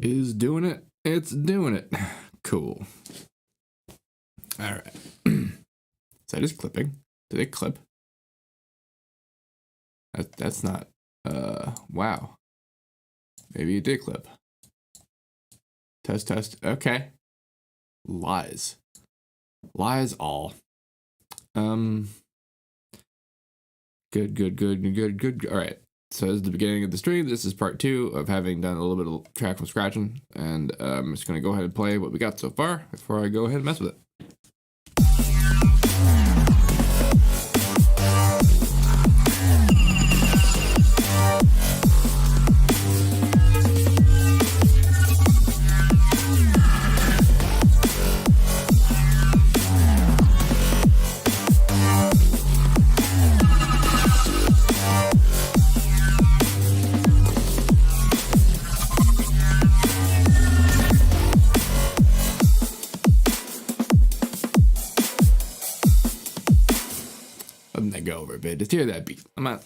is doing it. It's doing it. Cool. All right. Is that just clipping? Did it clip? That's not. Wow. Maybe it did clip. Test. Okay. Lies all. Good. All right. So this is the beginning of the stream. This is part 2 of having done a little bit of track from scratching, and I'm just gonna go ahead and play what we got so far before I go ahead and mess with it. Go over a bit. Just hear that beat. I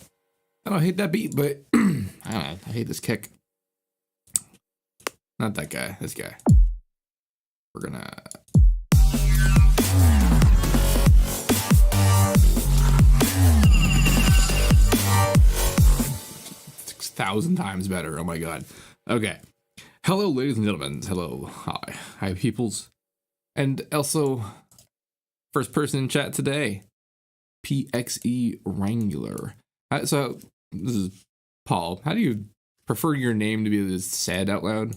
don't hate that beat, but I don't know. I hate this kick. Not that guy. This guy. We're gonna. Six 1,000 times better. Oh my god. Okay. Hello, ladies and gentlemen. Hello. Hi, peoples. And also, first person in chat today. PXE Wrangler. So this is Paul. How do you prefer your name to be said out loud?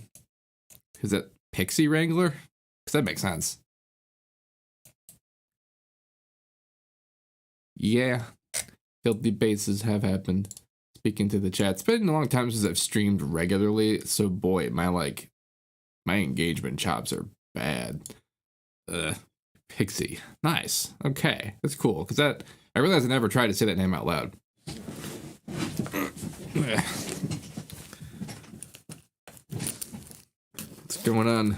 Is that Pixie Wrangler? Because that makes sense. Yeah, filthy bases have happened. Speaking to the chat, it's been a long time since I've streamed regularly. So boy, my engagement chops are bad. Pixie. Nice. Okay. That's cool. Because I realized I never tried to say that name out loud. What's going on?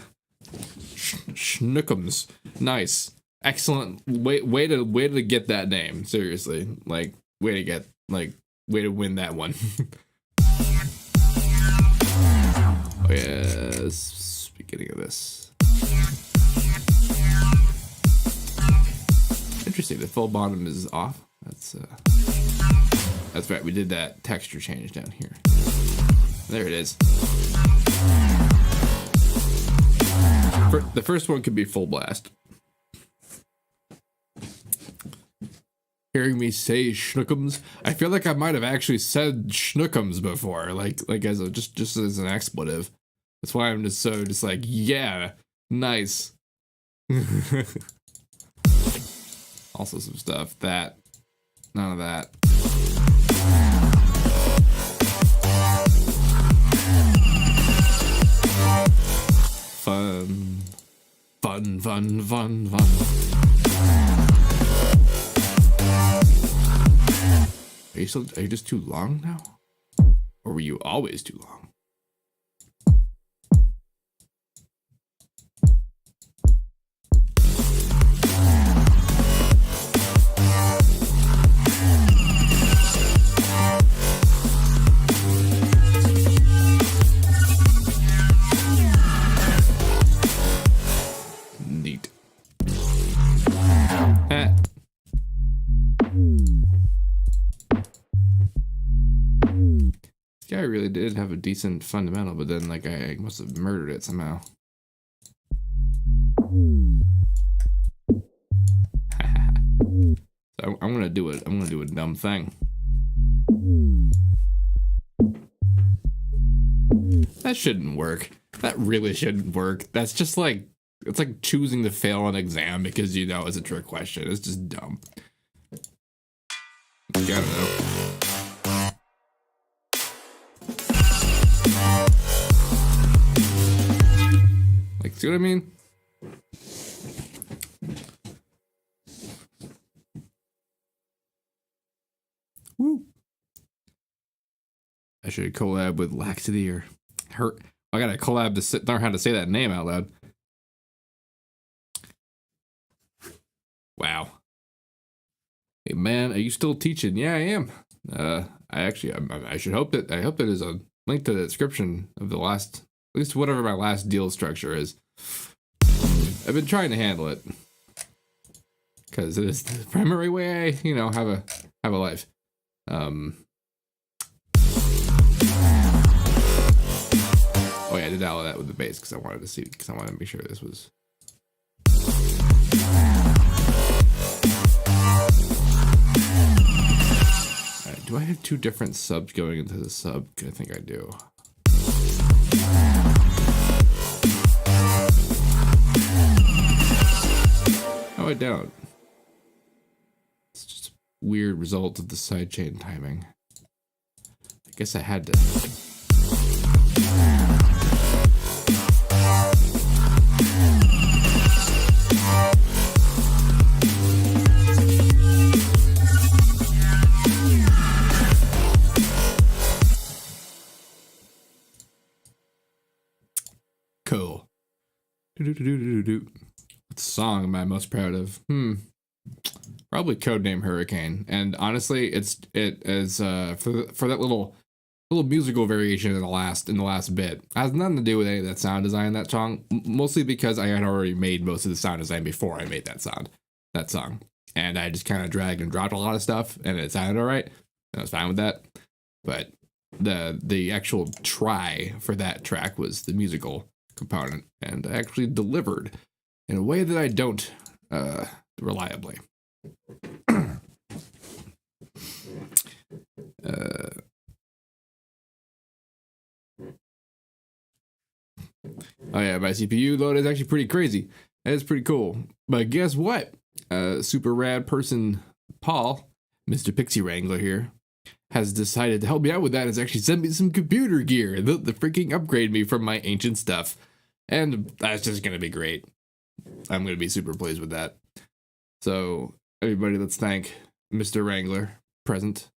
Schnookums. Nice. Excellent. Way to get that name. Seriously. Way to win that one. Oh yes. Beginning of this. Interesting. The full bottom is off. That's right. We did that texture change down here. There it is. The first one could be full blast. Hearing me say schnookums, I feel like I might have actually said schnookums before, like as just as an expletive. That's why I'm just like, yeah, nice. Also some stuff none of that. Fun. Are you just too long now? Or were you always too long? I really did have a decent fundamental, but then I must have murdered it somehow. So I'm gonna do a dumb thing. That shouldn't work. That really shouldn't work. That's just it's like choosing to fail an exam because you know it's a trick question. It's just dumb. I don't know. See what I mean? Woo! I should collab with Laxity or her. I gotta collab to learn how to say that name out loud. Wow. Hey man, are you still teaching? Yeah, I am. I should hope that. I hope that is a link to the description of the last least whatever my last deal structure is. I've been trying to handle it because it is the primary way I, you know, have a life. Oh yeah, I did all of that with the bass because I wanted to see, because I wanted to make sure this was. All right, do I have 2 different subs going into the sub? I think I do. Oh, I don't. It's just a weird result of the sidechain timing. I guess I had to. Cool. What song am I most proud of? Probably Codename Hurricane. And honestly, it is for that little musical variation in the last bit. It has nothing to do with any of that sound design in that song. Mostly because I had already made most of the sound design before I made that song. And I just kind of dragged and dropped a lot of stuff, and it sounded alright. And I was fine with that. But the actual try for that track was the musical component, and I actually delivered in a way that I don't reliably. Oh yeah, my CPU load is actually pretty crazy. That is pretty cool. But guess what? Super rad person Paul, Mr. Pixie Wrangler here, has decided to help me out with that. Has actually sent me some computer gear. The freaking upgrade me from my ancient stuff. And that's just going to be great. I'm going to be super pleased with that. So, everybody, let's thank Mr. Wrangler, present.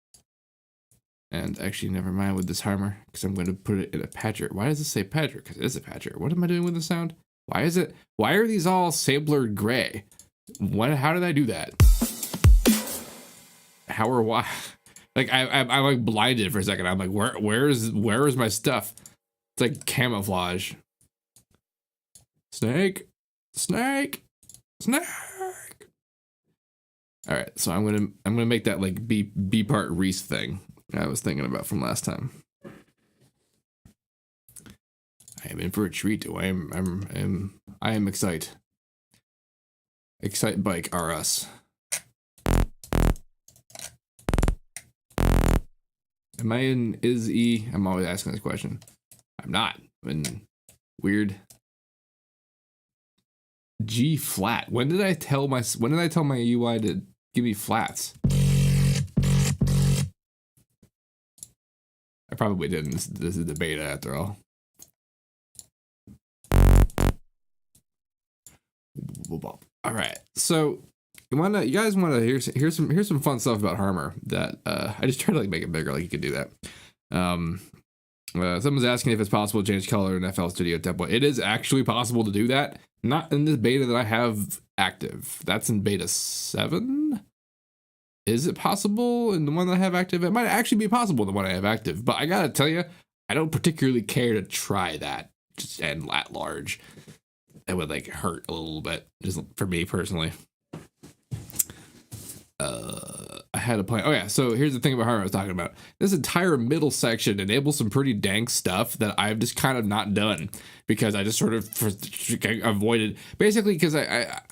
And actually, never mind with this hammer, because I'm going to put it in a patcher. Why does it say patcher? Because it is a patcher. What am I doing with the sound? Why are these all samplered gray? How did I do that? How or why? Like, I'm like blinded for a second. I'm like, where is my stuff? It's like camouflage. Snake. All right, so I'm gonna make that like B part Reese thing I was thinking about from last time. I am in for a treat. I am excited. Excite Bike are us. Am I in is E? I'm always asking this question. I'm not. I'm in weird G flat. When did I tell my UI to give me flats? I probably didn't. This is the beta after all. All right. So you guys wanna here's some fun stuff about Harmer that I just tried to like make it bigger, like you could do that. Someone's asking if it's possible to change color in FL Studio template. It is actually possible to do that. Not in this beta that I have active. That's in beta 7. Is it possible in the one that I have active? It might actually be possible in the one I have active. But I gotta tell you, I don't particularly care to try that just and at large. It would like hurt a little bit, just for me personally. I had a plan. Oh yeah, so here's the thing about Harmer I was talking about. This entire middle section enables some pretty dank stuff that I've just kind of not done because I just sort of avoided, basically because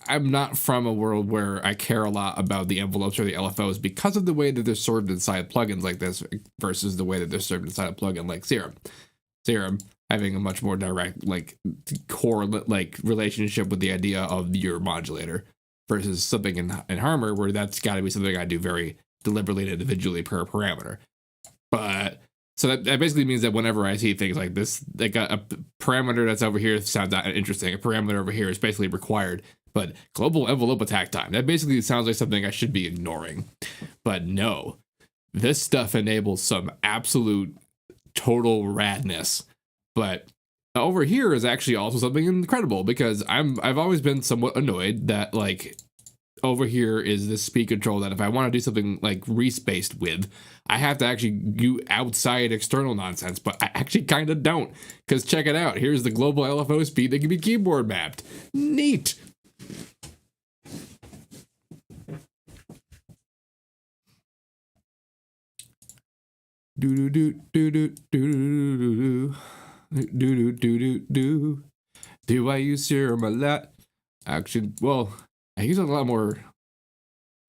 I'm not from a world where I care a lot about the envelopes or the LFOs because of the way that they're served inside plugins like this versus the way that they're served inside a plugin like Serum. Serum having a much more direct, like, core, like, relationship with the idea of your modulator versus something in Harmer where that's got to be something I do very deliberately and individually per parameter. But so that basically means that whenever I see things like this, like a parameter that's over here sounds interesting, a parameter over here is basically required, but global envelope attack time, that basically sounds like something I should be ignoring. But no, this stuff enables some absolute total radness. But over here is actually also something incredible because I've always been somewhat annoyed that like over here is this speed control that if I want to do something like respaced with, I have to actually do outside external nonsense, but I actually kind of don't, because check it out. Here's the global LFO speed that can be keyboard mapped. Neat. Do do do do do do do do do do. Do I use serum a lot? Actually, well, I use it a lot more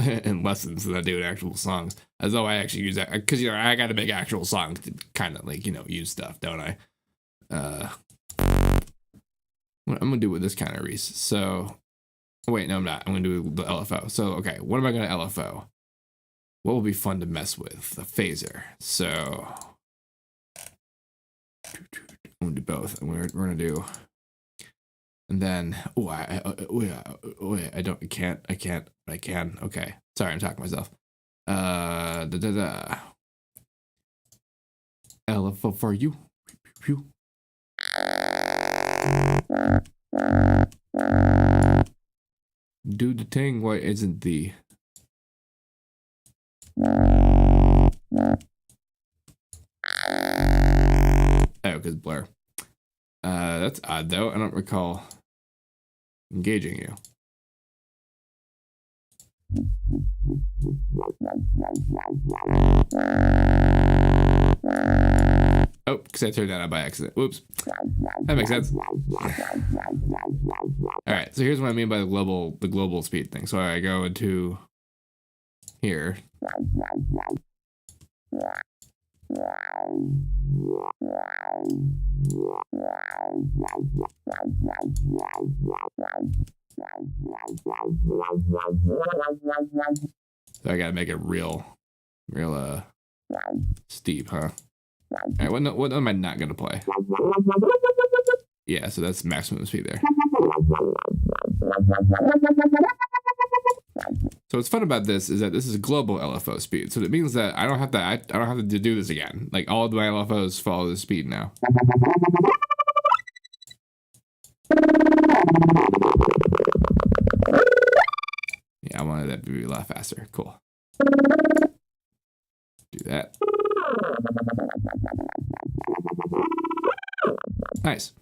in lessons than I do in actual songs. As though I actually use that, because I got to make actual songs to kind of like use stuff, don't I? What I'm gonna do with this kind of Reese. So, wait, no, I'm not. I'm gonna do the LFO. So, okay, what am I gonna LFO? What will be fun to mess with? The phaser. So, I'm gonna do both. And we're gonna do. And then, I can't. Okay, sorry, I'm talking to myself. LFO for you. Do the thing. Why isn't the? Oh, because blur. That's odd though. I don't recall engaging you. Oh, because I turned that on by accident. Whoops. That makes sense. All right, so here's what I mean by the global speed thing. So I go into here. So I gotta make it real steep, huh? All right, what am I not gonna play? Yeah, so that's maximum speed there. So what's fun about this is that this is global LFO speed. So it means that I don't have to do this again. Like all of my LFOs follow the speed now. Yeah, I wanted that to be a lot faster. Cool. Do that. Nice.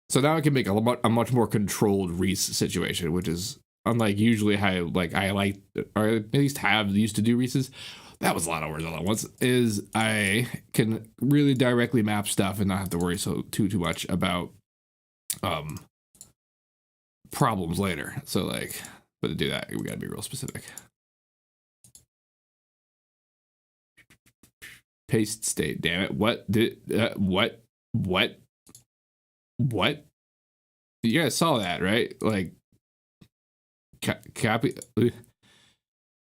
So now I can make a much more controlled Reese situation, which is unlike usually how I like, or at least have used to do Reese's. That was a lot of words all at once. Is I can really directly map stuff and not have to worry too much about problems later. So but to do that, we gotta be real specific. Paste state. Damn it! What? You guys saw that, right? Like, copy. Did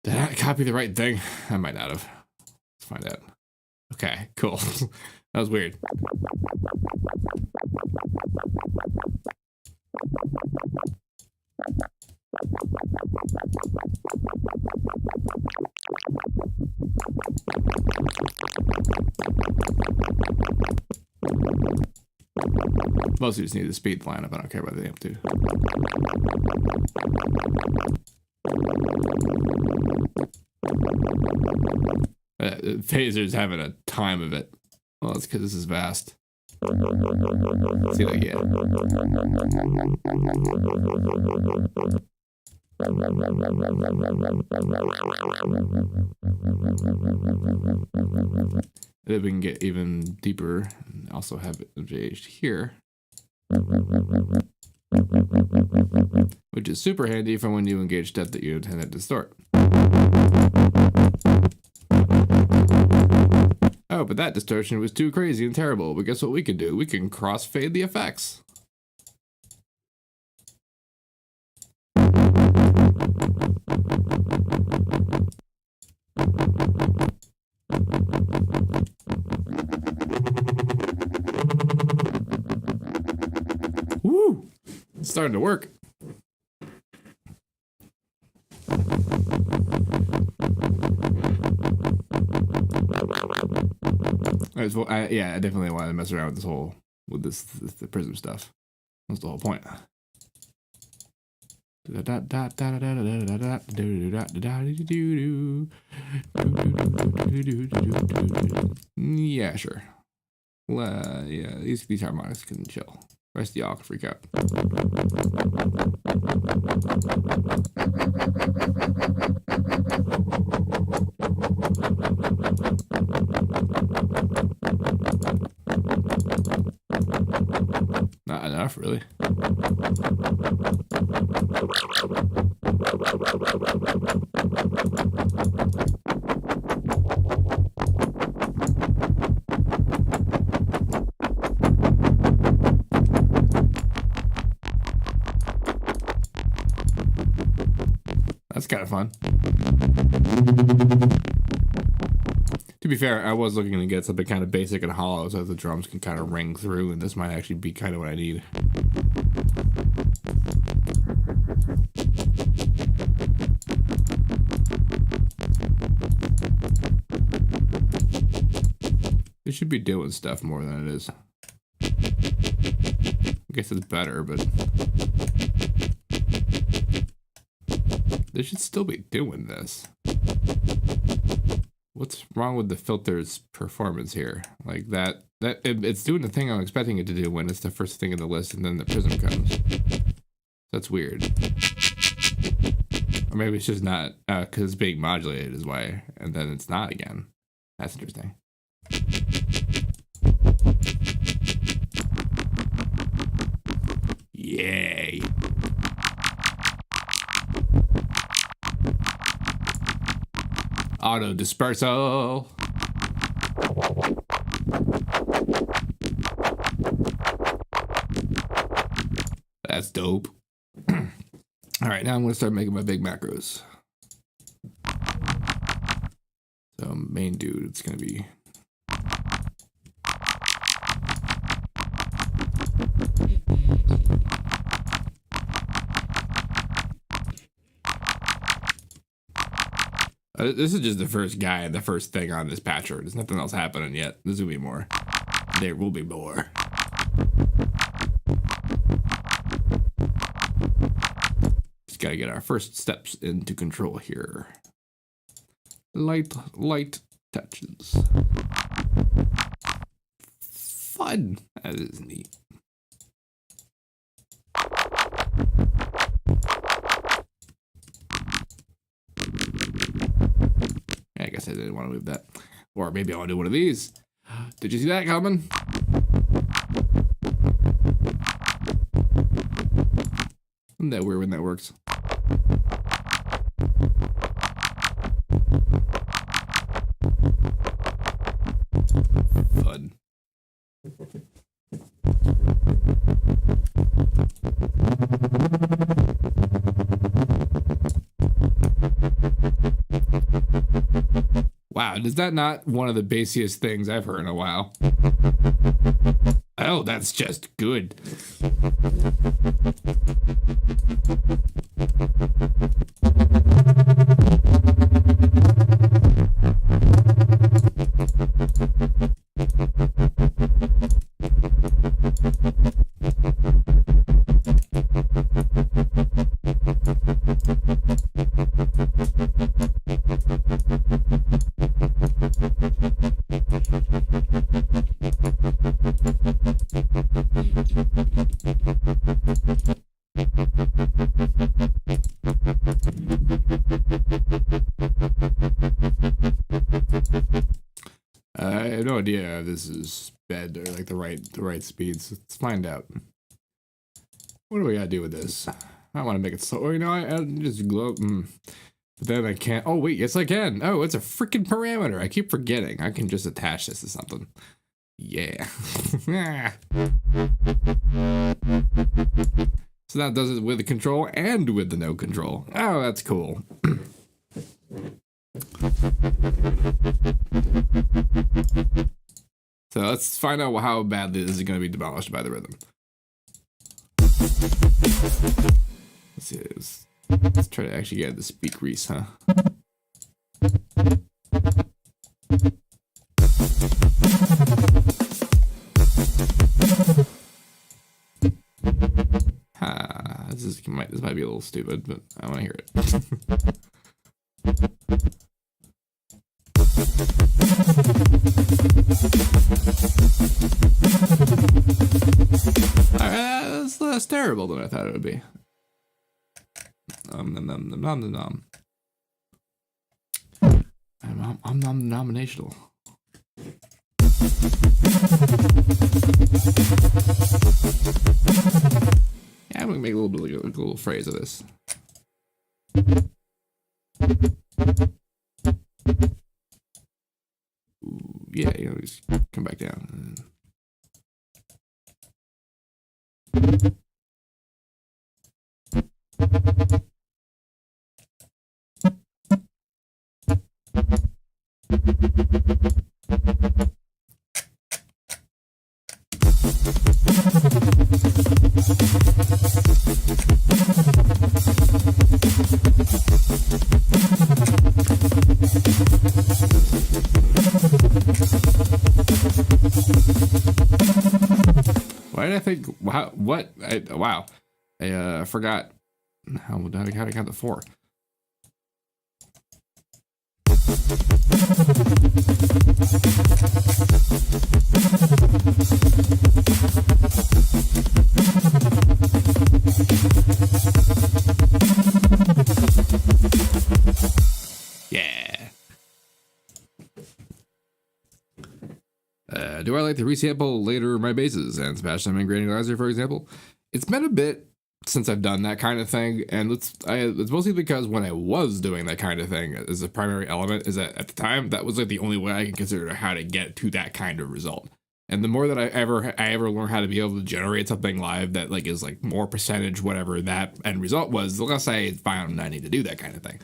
I copy the right thing? I might not have. Let's find out. Okay, cool. That was weird. Mostly just need the speed lineup. I don't care about the amplitude. Phaser's having a time of it. Well, it's because this is vast. Let's see what I get. Then we can get even deeper and also have it engaged here, which is super handy for when you engage stuff that you intend to distort. Oh, but that distortion was too crazy and terrible. But guess what we can do? We can crossfade the effects. Woo! It's starting to work. Well, I definitely wanted to mess around with this the prism stuff. That's the whole point. Yeah, sure. Yeah, these harmonics can chill. Rest of y'all can freak out. Not enough, really. That's kind of fun. To be fair, I was looking to get something kind of basic and hollow so that the drums can kind of ring through, and this might actually be kind of what I need. It should be doing stuff more than it is. I guess it's better, but they should still be doing this. What's wrong with the filter's performance here? Like it's doing the thing I'm expecting it to do when it's the first thing in the list and then the prism comes. That's weird. Or maybe it's just not, because it's being modulated is why, and then it's not again. That's interesting. Yay. Auto dispersal. That's dope. All right, now I'm gonna start making my big macros. So main dude, it's gonna be this is just the first guy and the first thing on this patcher. There's nothing else happening yet. There's gonna be more. There will be more. Just gotta get our first steps into control here. Light touches. Fun. That is neat. I guess I didn't want to move that. Or maybe I want to do one of these. Did you see that coming? Isn't that weird when that works? Fun. Wow, is that not one of the bassiest things I've heard in a while? Oh, that's just good. I have no idea if this is bed or like the right speeds. Let's find out. What do we gotta do with this? I want to make it slow. Oh, you know, I just glow. But then I can't. Oh wait, yes I can. Oh, it's a freaking parameter. I keep forgetting. I can just attach this to something. Yeah. So that does it with the control and with the no control. Oh, that's cool. So let's find out how badly this is going to be demolished by the rhythm. Let's see this. Let's try to actually get the speak grease, huh? This is this might be a little stupid, but I want to hear it. That's less terrible than I thought it would be. I'm nominational. Yeah, I'm gonna make a little phrase of this. Ooh, yeah, you know, just come back down. Why did I think? Wow, what? Wow, I forgot how to count to 4. Yeah. Do I like to resample later my bases and smash them in granularizer, for example? It's been a bit since I've done that kind of thing, and it's mostly because when I was doing that kind of thing as a primary element, is that at the time that was like the only way I can consider how to get to that kind of result. And the more that I ever learn how to be able to generate something live that like is like more percentage whatever that end result was, the less I found I need to do that kind of thing.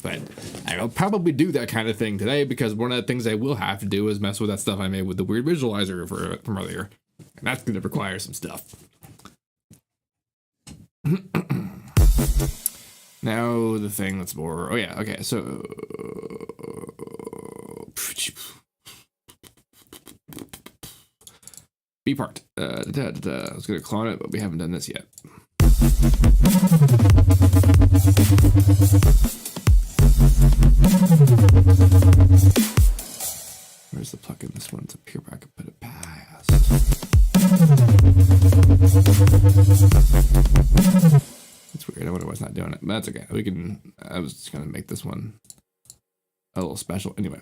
But I'll probably do that kind of thing today, because one of the things I will have to do is mess with that stuff I made with the weird visualizer from earlier, and that's going to require some stuff. Now the thing that's more, oh yeah, okay, so B part. I was gonna clone it, but we haven't done this yet. Where's the plugin? This one's up here where I can put it past. That's weird. I wonder why it's not doing it. But that's okay. We can. I was just gonna make this one a little special. Anyway.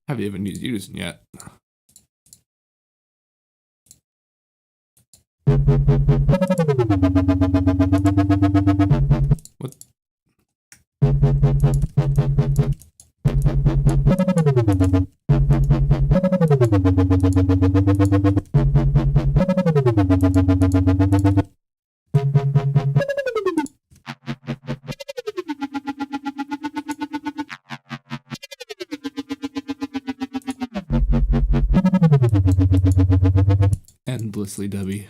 Haven't even used it yet. What? Endlessly dubby.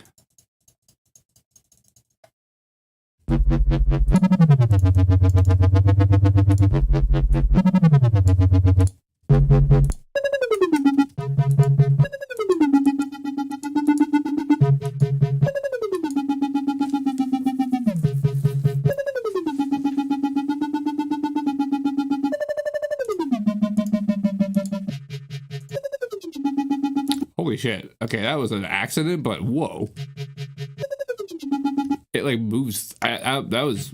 Holy shit. Okay, that was an accident, but whoa. It like moves. That was,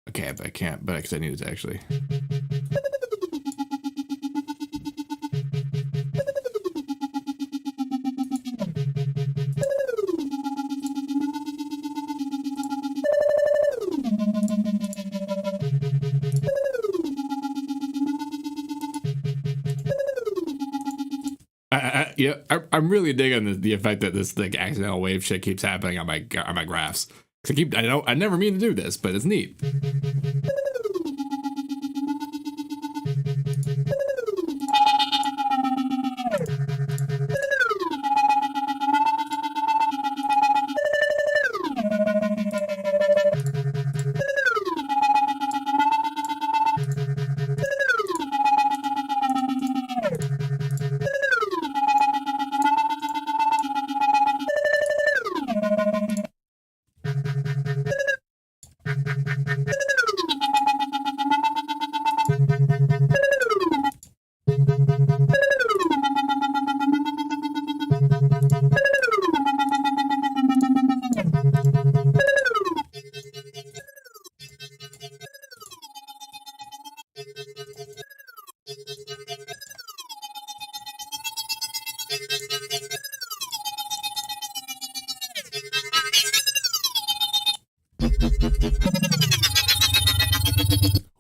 Okay, but I can't, but because I need it to actually. Yeah, I'm really digging the effect that this like accidental wave shit keeps happening on my graphs. I never mean to do this, but it's neat.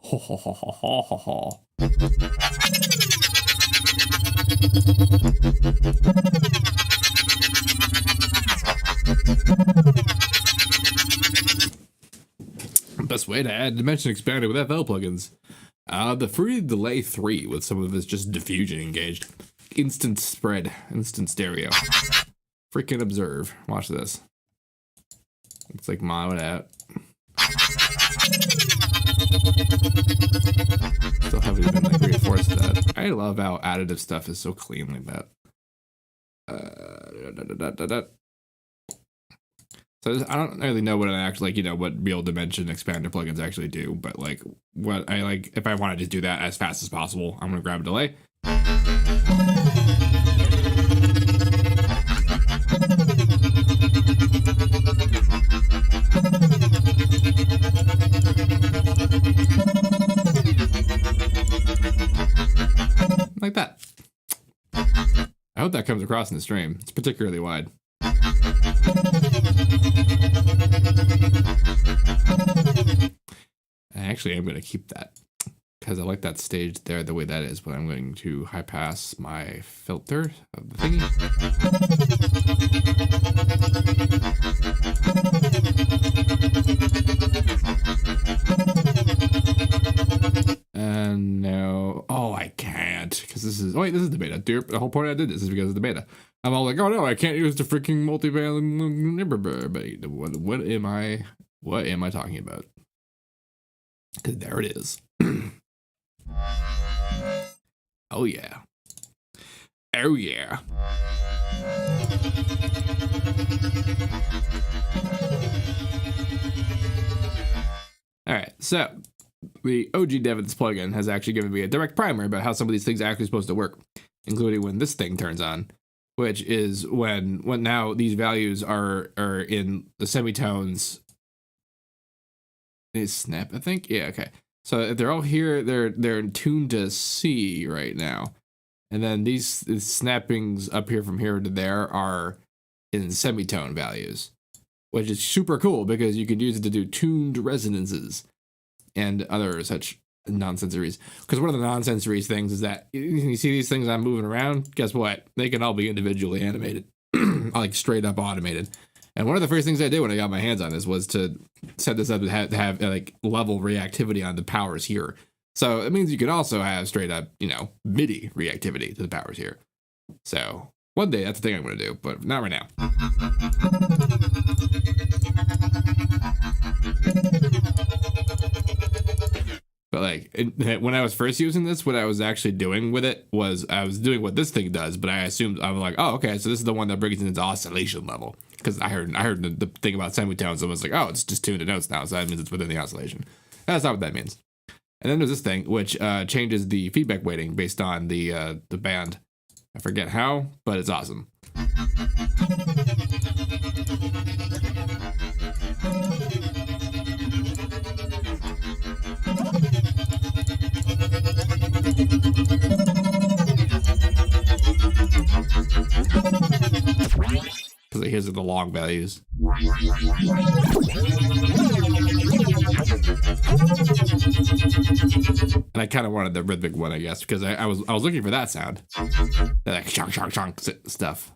Ho ho ho ho ho ho ho. Best way to add dimension expander with FL plugins. The Fruity Delay 3 with some of this just diffusion engaged. Instant spread, instant stereo. Freaking observe. Watch this. It's like mono it out. Still haven't even like reinforced that. I love how additive stuff is so clean like that. So I don't really know what I actually like, you know, what real dimension expander plugins actually do, but like what I like, if I want to just do that as fast as possible, I'm gonna grab a delay. Like that. I hope that comes across in the stream. It's particularly wide. Actually, I'm going to keep that because I like that stage there the way that is, but I'm going to high pass my filter of the thingy. And no, oh, I can't because this is, oh wait, this is the beta. The whole point I did this is because of the beta. I'm all like, oh no, I can't use the freaking multi-band. What am I talking about? Because there it is. Oh yeah. Oh yeah. All right, so the OG dev of this plugin has actually given me a direct primer about how some of these things are actually supposed to work, including when this thing turns on, which is when now these values are in the semitones. Is snap, I think? Yeah, okay. So if they're all here, they're tuned to C right now. And then these snappings up here from here to there are in semitone values, which is super cool because you can use it to do tuned resonances and other such nonsensories. Because one of the nonsensories things is that you see these things I'm moving around, guess what? They can all be individually animated, like straight up automated. And one of the first things I did when I got my hands on this was to set this up to have like level reactivity on the powers here. So it means you can also have straight up, you know, MIDI reactivity to the powers here. So one day that's the thing I'm going to do, but not right now. But like when I was first using this, what I was actually doing with it was I was doing what this thing does, but I assumed I'm like, oh, okay, so this is the one that brings it into oscillation level. Because I heard the thing about semitones and was like, oh, it's just tuned to notes now, so that means it's within the oscillation. That's not what that means. And then there's this thing which changes the feedback weighting based on the band. I forget how, but it's awesome. Because here's the long values. And I kind of wanted the rhythmic one, I guess, because I was looking for that sound, that like chonk chonk chonk stuff,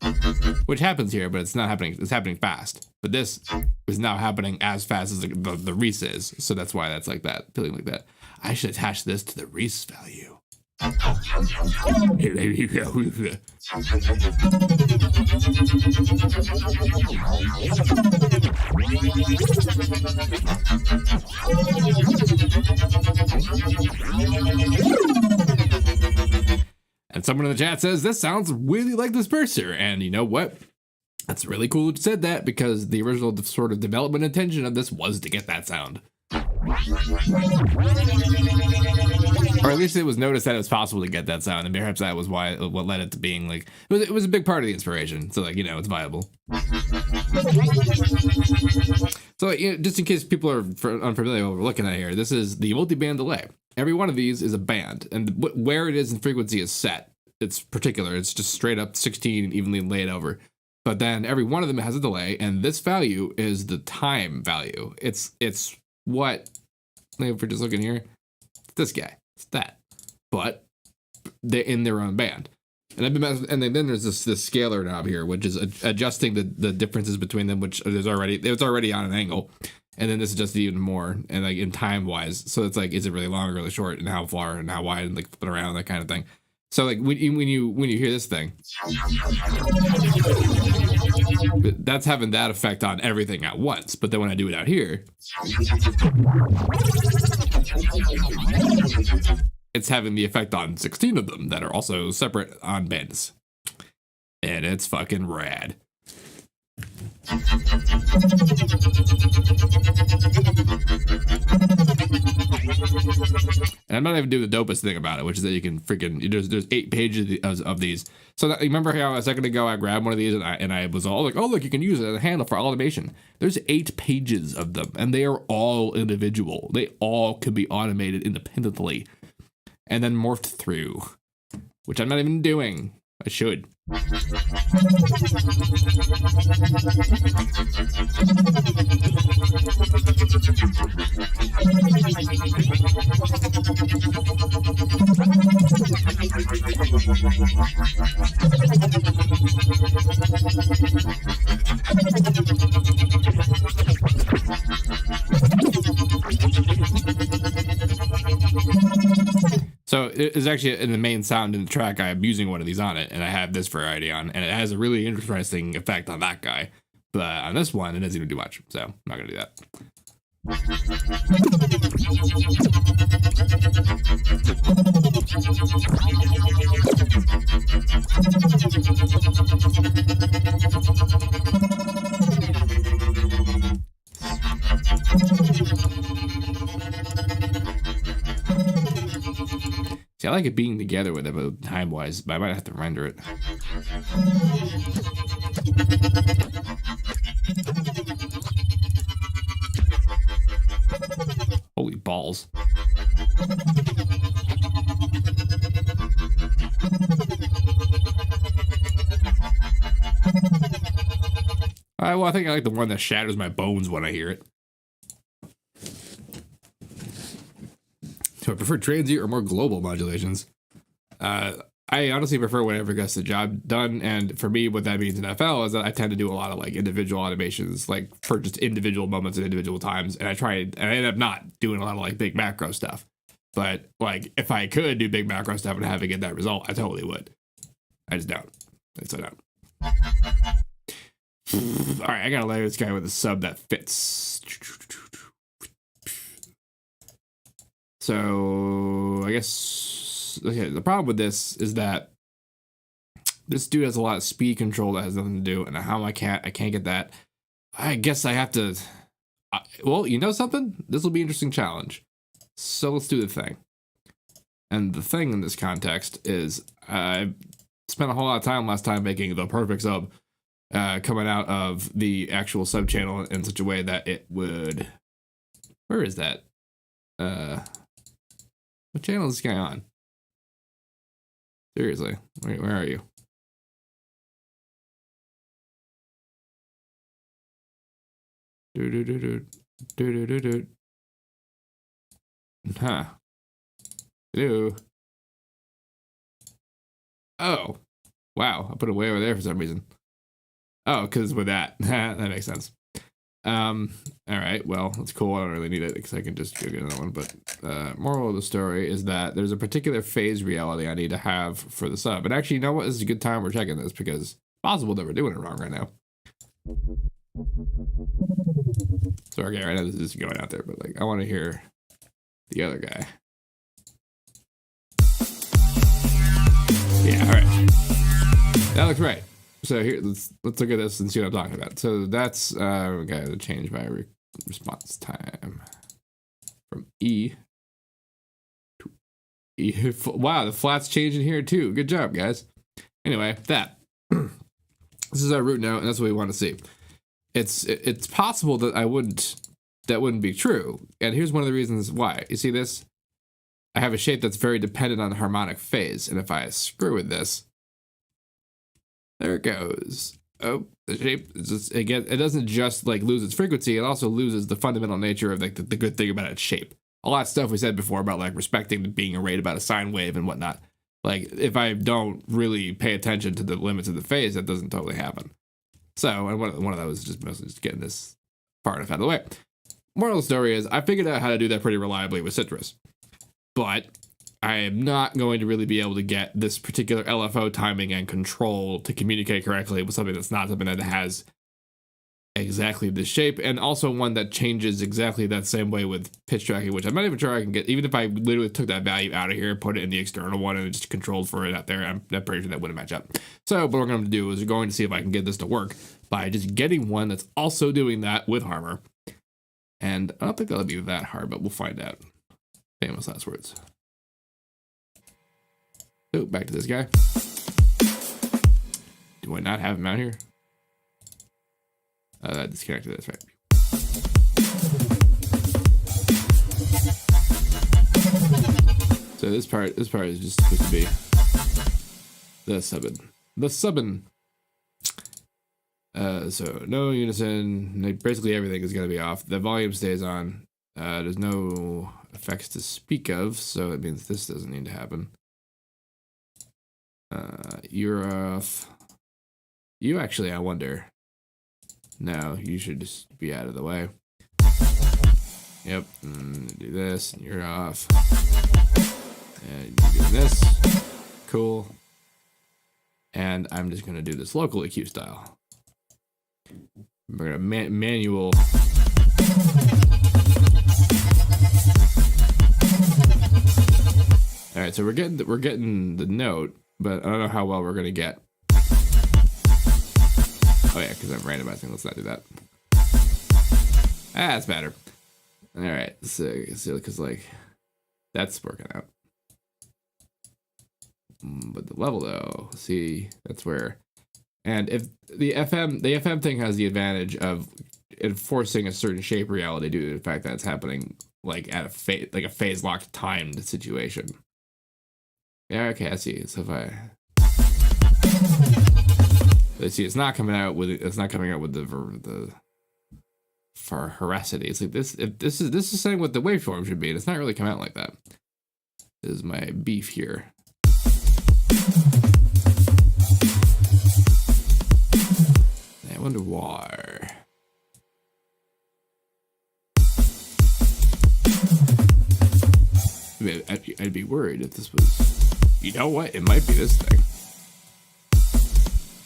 which happens here, but it's not happening. It's happening fast. But this is now happening as fast as the Reese is, so that's why that's like that, feeling like that. I should attach this to the Reese value. And someone in the chat says, this sounds really like Disperser. And you know what? That's really cool that you said that, because the original sort of development intention of this was to get that sound. Or at least it was noticed that it was possible to get that sound, and perhaps that was what led it to being like, it was a big part of the inspiration. So like, you know, it's viable. So you know, just in case people are unfamiliar with what we're looking at here, this is the multi-band delay. Every one of these is a band, and where it is in frequency is set. It's particular. It's just straight up 16 evenly laid over. But then every one of them has a delay, and this value is the time value. It's what, if we're just looking here, this guy, it's that, but they're in their own band. And I've been and then there's this scalar knob here, which is adjusting the differences between them, which it's already on an angle, and then this is just even more, and like in time wise, so it's like, is it really long or really short, and how far and how wide, and like flipping around, that kind of thing. So like when you hear this thing, that's having that effect on everything at once. But then when I do it out here, it's having the effect on 16 of them that are also separate on bands. And it's fucking rad. And I'm not even doing the dopest thing about it, which is that you can freaking, there's 8 pages of these. So that, remember how a second ago I grabbed one of these and I was all like, oh look, you can use it as a handle for automation. There's 8 pages of them, and they are all individual. They all can be automated independently and then morphed through, which I'm not even doing. I should. So it's actually in the main sound in the track, I'm using one of these on it, and I have this variety on, and it has a really interesting effect on that guy. But on this one, it doesn't even do much, so I'm not gonna do that. See, I like it being together with it, but time-wise, but I might have to render it. Holy balls. Well, I think I like the one that shatters my bones when I hear it. So I prefer transient or more global modulations. I honestly prefer whatever gets the job done, and for me, what that means in FL is that I tend to do a lot of like individual automations, like for just individual moments at individual times, and I end up not doing a lot of like big macro stuff. But like, if I could do big macro stuff and have it get that result, I totally would. I just don't. I just don't. All right, I gotta layer this guy with a sub that fits. So I guess, okay, the problem with this is that this dude has a lot of speed control that has nothing to do, and how I can't get that. I guess I have to, well, you know something? This will be an interesting challenge. So let's do the thing. And the thing in this context is I spent a whole lot of time last time making the perfect sub coming out of the actual sub channel in such a way that it would, where is that? What channel is this guy on? Seriously, where are you? Huh. Ew. Oh. Wow. I put it way over there for some reason. Oh, because with that. That makes sense. Alright, well, that's cool. I don't really need it because I can just go get another one. But moral of the story is that there's a particular phase reality I need to have for the sub. And actually, you know what? This is a good time we're checking this because it's possible that we're doing it wrong right now. So, okay, right now this is going out there, but like, I want to hear the other guy. Yeah, alright. That looks right. So here, let's look at this and see what I'm talking about. So that's we got to change my response time from E to E. Wow, the flat's changing here too. Good job, guys. Anyway, that this is our root node, and that's what we want to see. It's possible that that wouldn't be true, and here's one of the reasons why. You see this? I have a shape that's very dependent on the harmonic phase, and if I screw with this. There it goes. Oh, the shape is just, again, it doesn't just like lose its frequency, it also loses the fundamental nature of like the good thing about its shape. A lot of stuff we said before about like respecting being arrayed about a sine wave and whatnot. Like if I don't really pay attention to the limits of the phase, that doesn't totally happen. So, and one of those is just mostly just getting this far enough out of the way. Moral of the story is I figured out how to do that pretty reliably with Citrus. But I am not going to really be able to get this particular LFO timing and control to communicate correctly with something that's not something that has exactly this shape, and also one that changes exactly that same way with pitch tracking, which I'm not even sure I can get, even if I literally took that value out of here, put it in the external one, and just controlled for it out there, I'm pretty sure that wouldn't match up. So what we're going to do is we're going to see if I can get this to work by just getting one that's also doing that with Harmor. And I don't think that'll be that hard, but we'll find out. Famous last words. Oh, back to this guy. Do I not have him out here? Disconnected, that's right. So this part is just supposed to be the subbing. The subbing. So no unison, basically everything is going to be off. The volume stays on. There's no effects to speak of, so it means this doesn't need to happen. You're off. You actually, I wonder. No, you should just be out of the way. Yep, and do this, and you're off. And you do this. Cool. And I'm just going to do this local EQ style. We're going to manual. All right, so we're getting the note, but I don't know how well we're going to get. Oh yeah, because I'm randomizing. Let's not do that. That's better. All right, so because like that's working out. But the level though, see, that's where. And if the FM thing has the advantage of enforcing a certain shape reality due to the fact that it's happening like at a phase locked timed situation. Yeah, okay, I see. So if I let's see, it's not coming out with the for veracity. It's like this. If this is saying what the waveform should be, and it's not really coming out like that. This is my beef here. I wonder why. I mean, I'd be worried if this was. You know what? It might be this thing.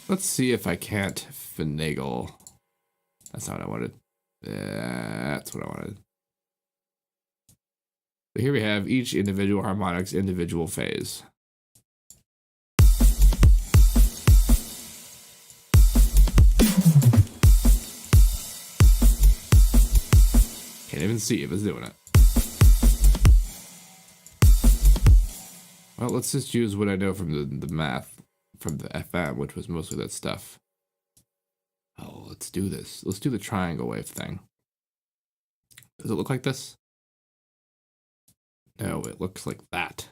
Let's see if I can't finagle. That's not what I wanted. That's what I wanted. So here we have each individual harmonic's individual phase. Can't even see if it's doing it. Well, let's just use what I know from the math, from the FM, which was mostly that stuff. Oh, let's do this. Let's do the triangle wave thing. Does it look like this? No, it looks like that.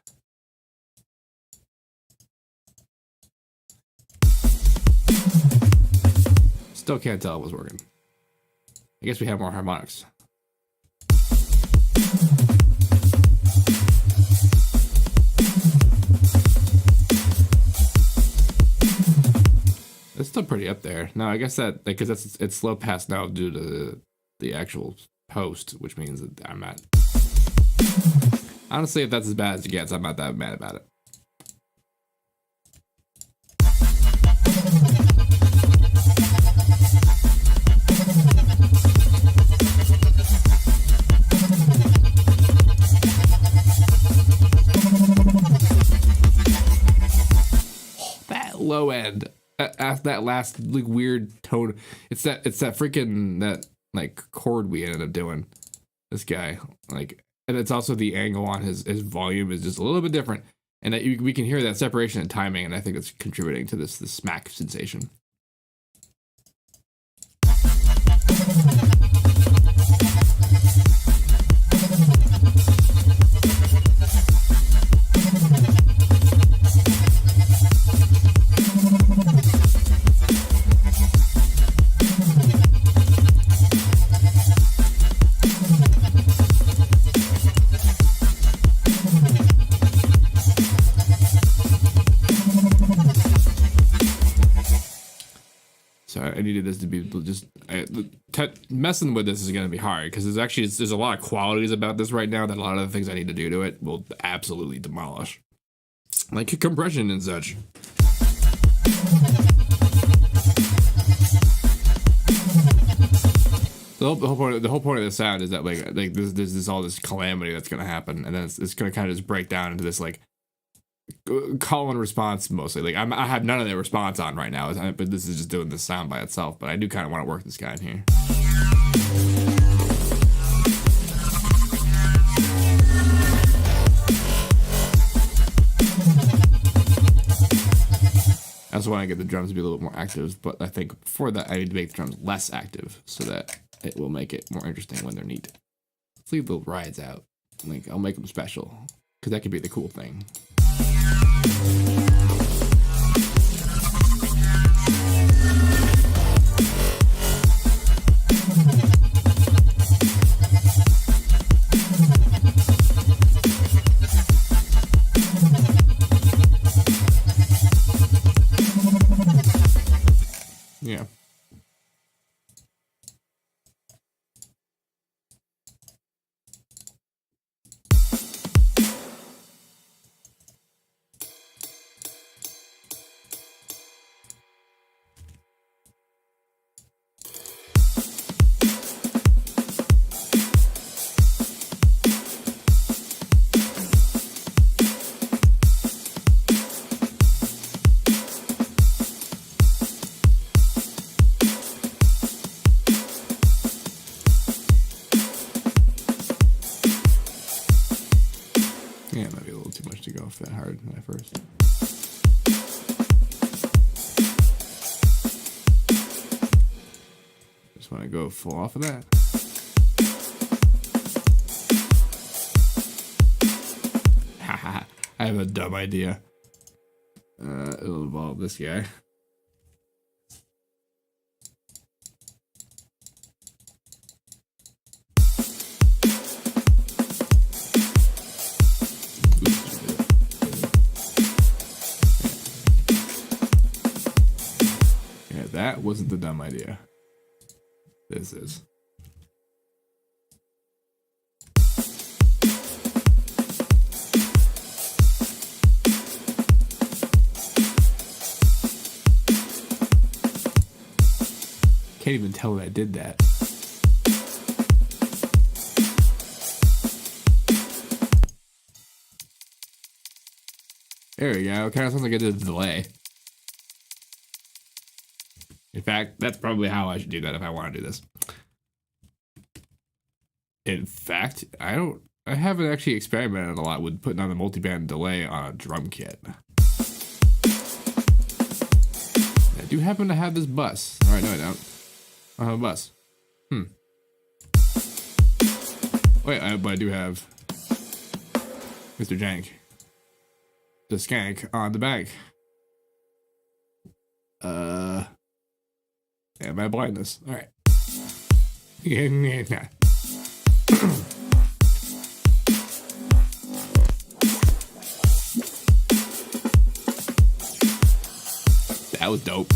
Still can't tell it was working. I guess we have more harmonics. still pretty up there. No, I guess that because it's slow pass now due to the actual post, which means that I'm at. Honestly, if that's as bad as it gets, I'm not that mad about it. That low end, that last like weird tone. It's that freaking that like chord we ended up doing. This guy like. And it's also the angle on his volume is just a little bit different. And that we can hear that separation in timing, and I think it's contributing to this smack sensation. I needed this to be just messing with this is going to be hard because there's a lot of qualities about this right now that a lot of the things I need to do to it will absolutely demolish, like compression and such. The whole point of the sound is that like there's all this calamity that's going to happen, and then it's going to kind of just break down into this like call and response mostly. Like I have none of the response on right now, but this is just doing the sound by itself. But I do kind of want to work this guy in here. I also want to get the drums to be a little more active, but I think for that I need to make the drums less active so that it will make it more interesting when they're neat. Let's leave the rides out. Like I'll make them special because that could be the cool thing. Yeah. Yeah, it might be a little too much to go off that hard at first. Just want to go full off of that. Haha, I have a dumb idea. It'll involve this guy. That wasn't the dumb idea. This is. Can't even tell that I did that. There we go. Kind of sounds like I did a delay. In fact, that's probably how I should do that if I want to do this. In fact, I haven't actually experimented a lot with putting on the multiband delay on a drum kit. I do happen to have this bus. All right, no, I don't. I have a bus. Wait, but I do have Mr. Jank, the skank on the back. And my blindness. All right. That was dope.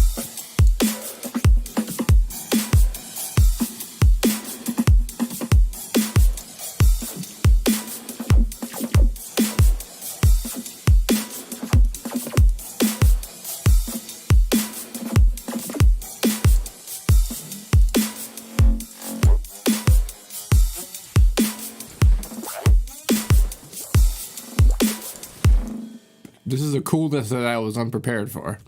This is a coolness that I was unprepared for.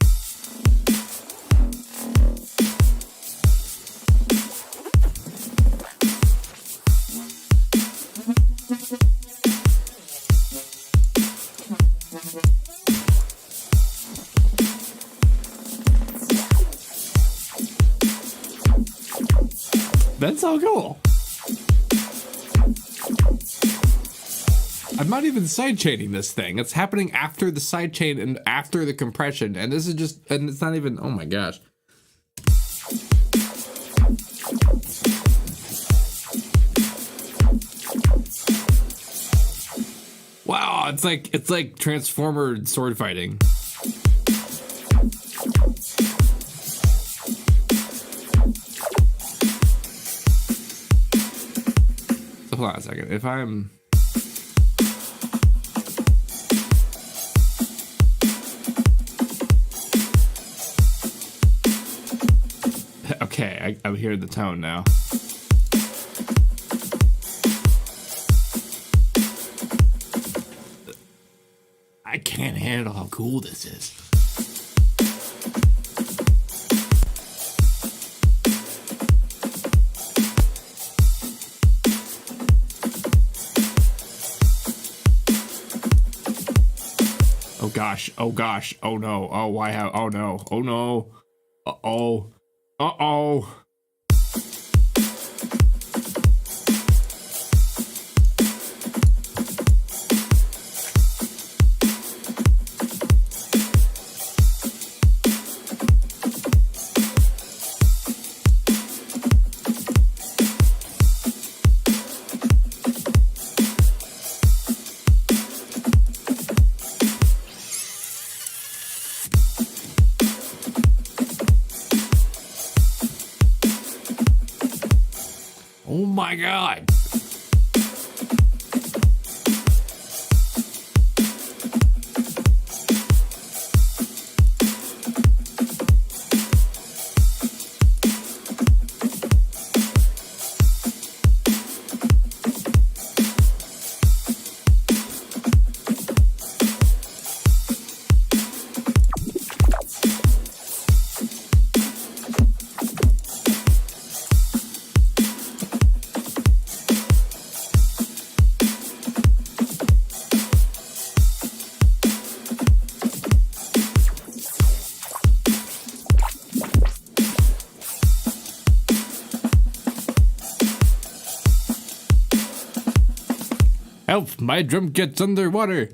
That's so cool. I'm not even sidechaining this thing. It's happening after the sidechain and after the compression. And this is just, and it's not even, oh my gosh. Wow, it's like Transformer sword fighting. So hold on a second. If I'm okay, I'm hearing the tone now. I can't handle how cool this is. Oh gosh, oh gosh, oh no, oh why how, oh no, oh no, uh-oh, uh-oh. Oh my god. Help, my drum gets underwater.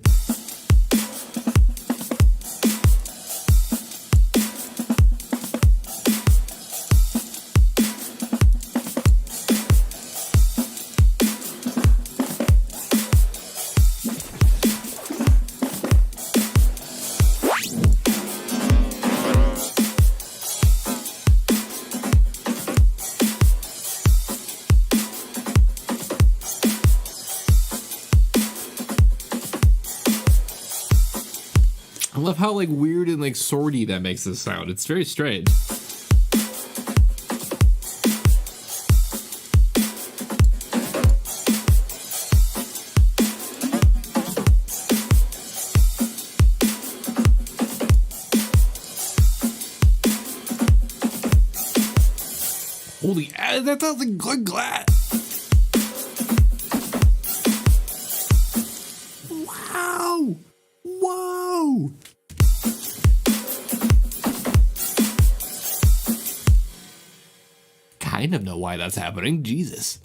I love how like weird and like swordy that makes this sound. It's very strange. Holy, that sounds like good glass. Wow. Whoa. Kind of know why that's happening. Jesus.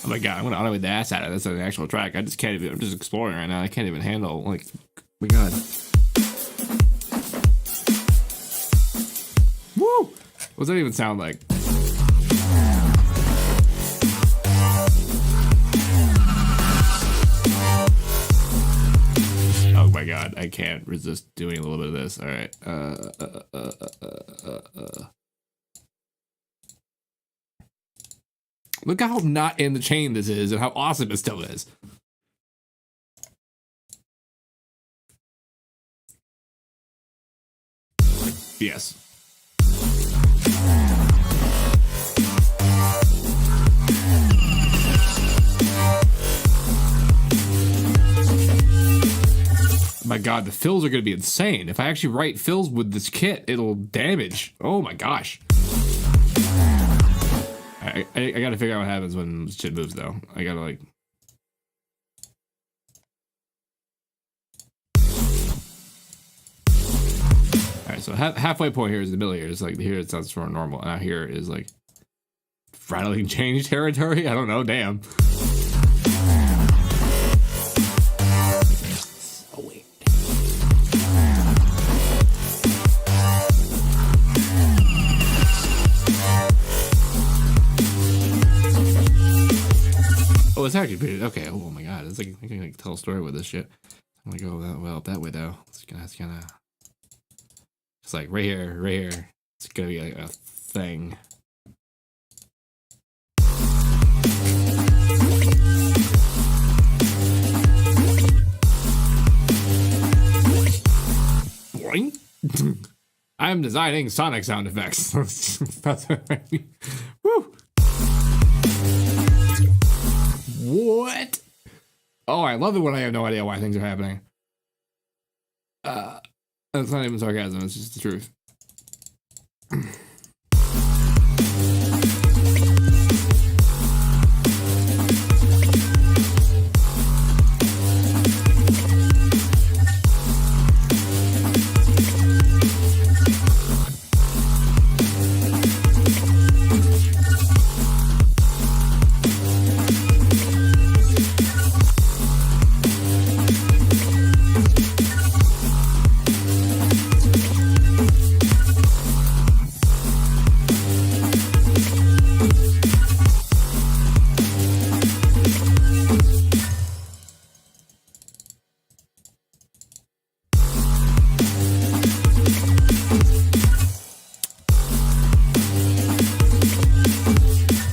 Oh my god, I'm gonna automate the ass out of this as an actual track. I just can't even, I'm just exploring right now. I can't even handle, like, oh my god. Woo! What does that even sound like? Oh my god, I can't resist doing a little bit of this. All right. Look how not in the chain this is and how awesome it still is. Yes. My god, the fills are gonna be insane. If I actually write fills with this kit, it'll damage. Oh my gosh. I gotta figure out what happens when shit moves though. I gotta like... Alright, so halfway point here is the middle here. It's like here it sounds more normal. And out here is like rattling change territory. I don't know, damn. Oh wait. Oh, it's actually pretty okay. Oh my god, it's like I can like tell a story with this shit. I'm gonna go that well that way though. It's gonna. It's like right here. It's gonna be like a thing. Boing. I'm designing sonic sound effects. That's what I mean. Woo. What? Oh, I love it when I have no idea why things are happening. That's not even sarcasm, it's just the truth.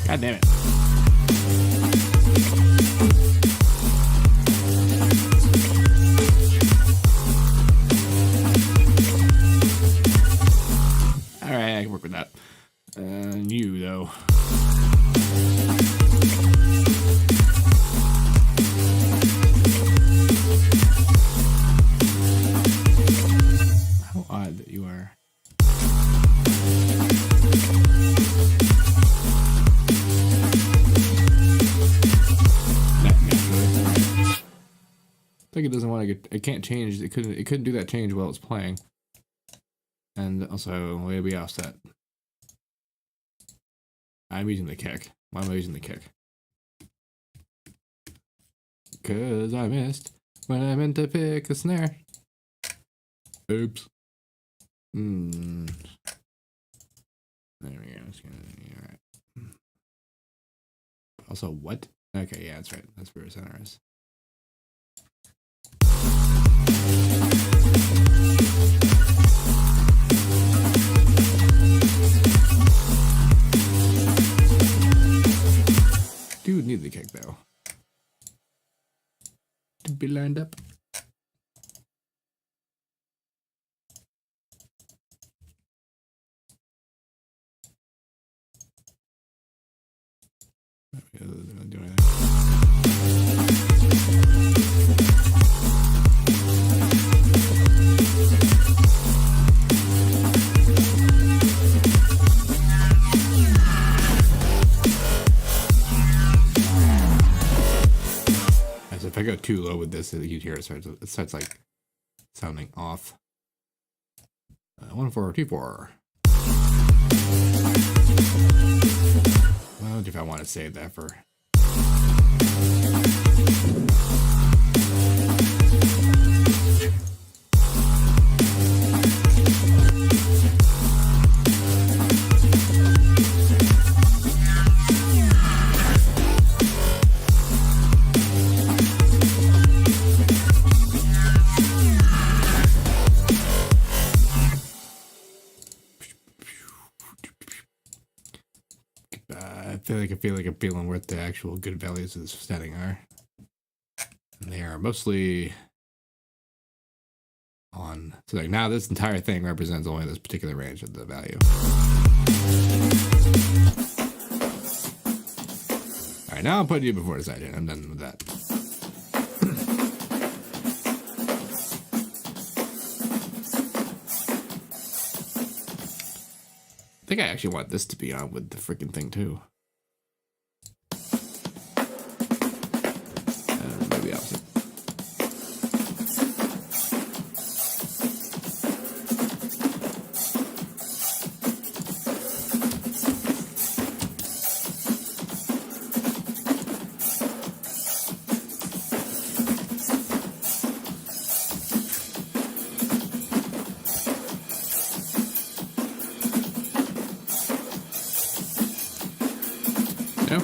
God damn it. Alright, I can work with that. You, though. How odd that you are. I think it doesn't want to get. It can't change. It couldn't do that change while it's playing. And also, way to be offset. I'm using the kick. Why am I using the kick? Cause I missed when I meant to pick the snare. Oops. There we go. Alright. Also, what? Okay, yeah, that's right. That's where center is. Dude, need the kick though. To be lined up. Do anything. If I go too low with this, you'd hear it starts like sounding off. 1 4 2 4. Well, if I want to save that for. I feel like I'm feeling what the actual good values of this setting are. And they are mostly on. So like now this entire thing represents only this particular range of the value. Alright, now I'm putting you before the side. I'm done with that. think I actually want this to be on with the freaking thing too. Maybe opposite. No.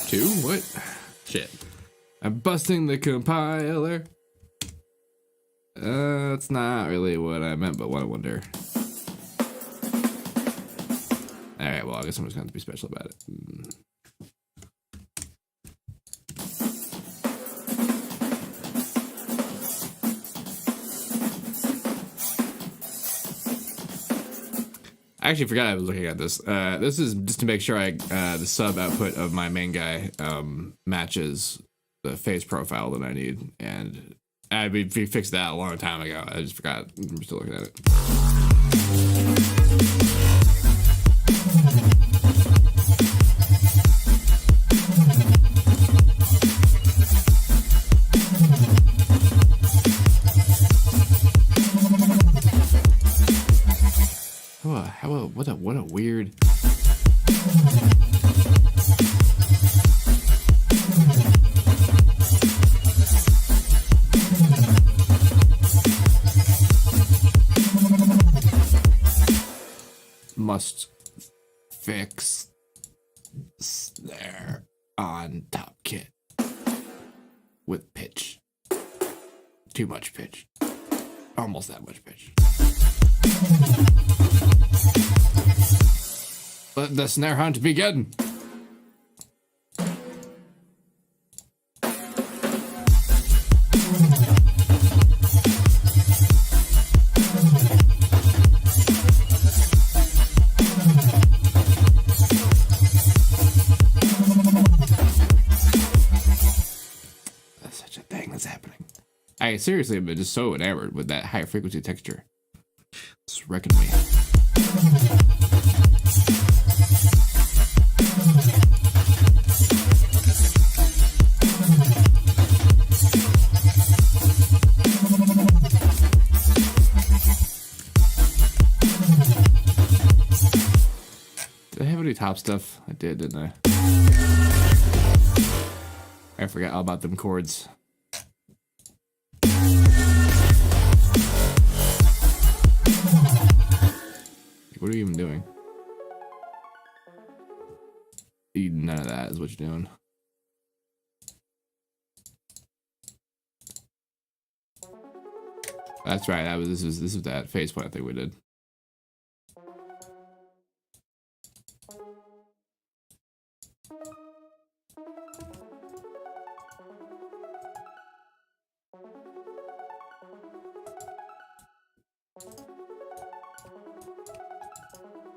2? What? Shit. I'm busting the compiler. That's not really what I meant, but what I wonder. Alright, well, I guess I'm just going to be special about it. I actually forgot I was looking at this. This is just to make sure the sub output of my main guy matches the phase profile that I need, and we fixed that a long time ago. I just forgot. I'm still looking at it. What a weird. Must fix snare on top kit with pitch. Too much pitch. Almost that much pitch. Let the snare hunt begin. That's such a thing that's happening. I seriously have been just so enamored with that high frequency texture. It's wrecking me. Did I have any top stuff? I did, didn't I? I forgot all about them chords. What are you even doing? None of that is what you're doing. That's right. This is that phase point thing we did.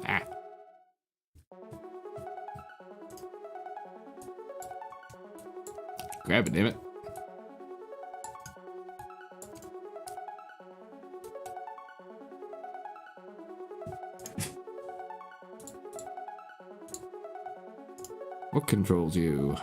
Ah. Grab it, damn it. What controls you?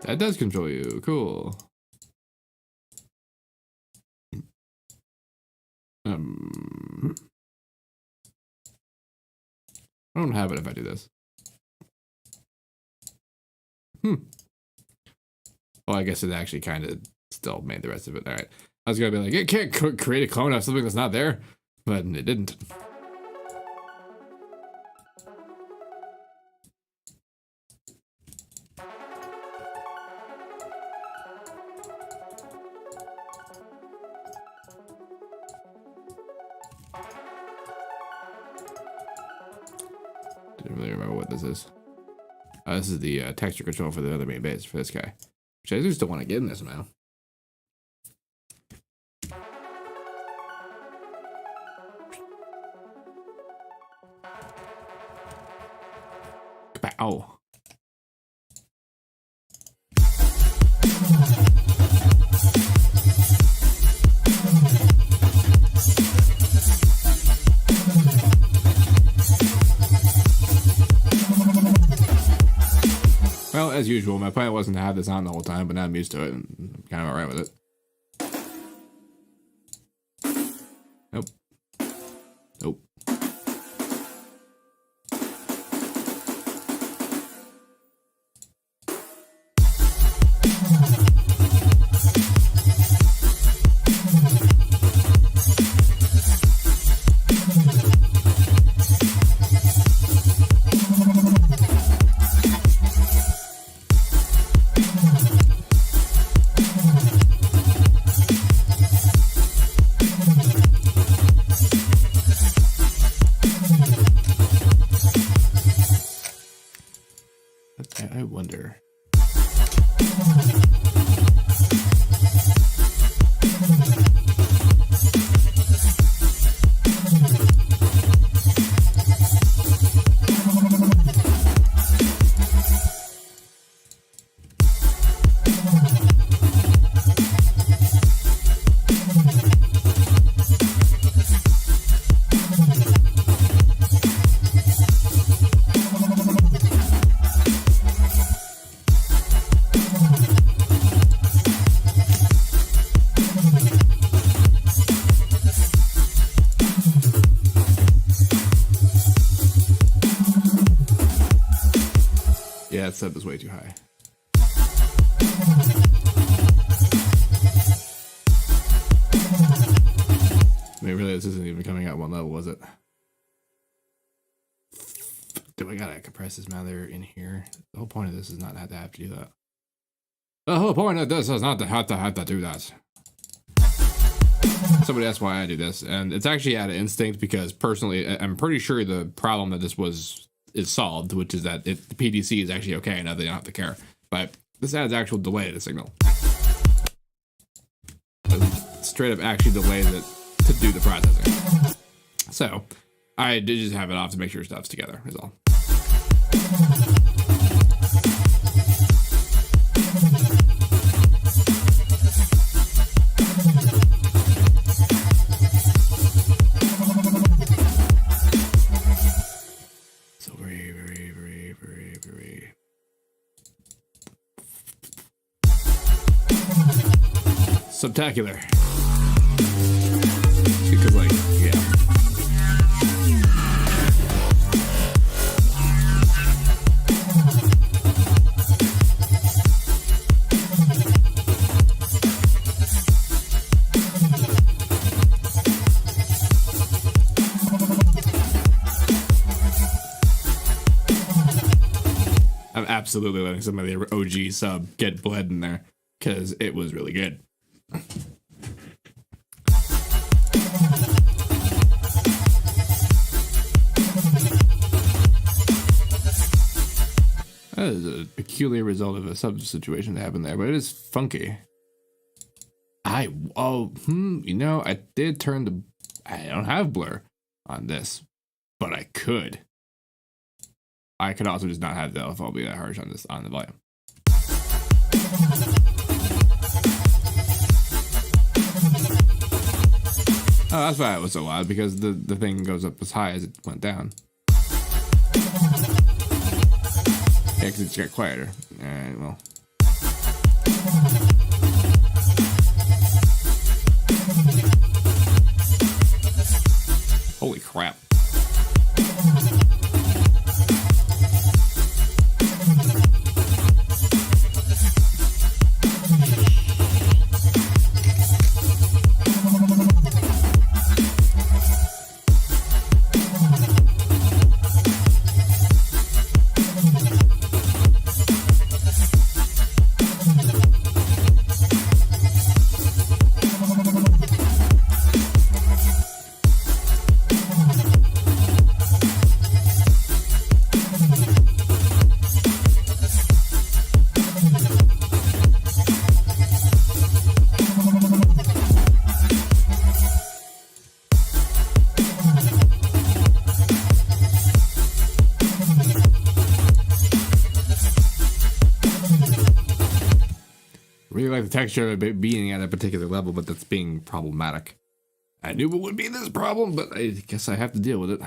That does control you. Cool. I don't have it if I do this. Well, I guess it actually kind of still made the rest of it. All right. I was going to be like, it can't create a clone of something that's not there, but it didn't. Didn't really remember what this is. This is the texture control for the other main bass for this guy, which I just don't want to get in this now. Ow. Well, as usual, my plan wasn't to have this on the whole time, but now I'm used to it and I'm kind of alright with it. Nope. Nope. I wonder. Yeah, it set this way too high. I mean, really, this isn't even coming out one level, was it? Do I gotta compress this matter in here? The whole point of this is not to have to do that. The whole point of this is not to have to do that. Somebody asked why I do this, and it's actually out of instinct because personally, I'm pretty sure the problem that this is solved, which is that the PDC is actually okay now they don't have to care. But this adds actual delay to the signal. Straight up actually delays it to do the processing. So I did just have it off to make sure stuff's together is all. So very spectacular. Because, like, yeah. I'm absolutely letting some of the OG sub get bled in there because it was really good. That is a peculiar result of a sub situation that happened there, but it is funky. You know, I did turn the, I don't have blur on this, but I could. I could also just not have the Lfo be that harsh on this, on the volume. Oh, that's why it was so loud, because the thing goes up as high as it went down. Yeah, because it just got quieter. Alright, well. Holy crap. the texture of it being at a particular level, but that's being problematic. I knew it would be this problem, but I guess I have to deal with it.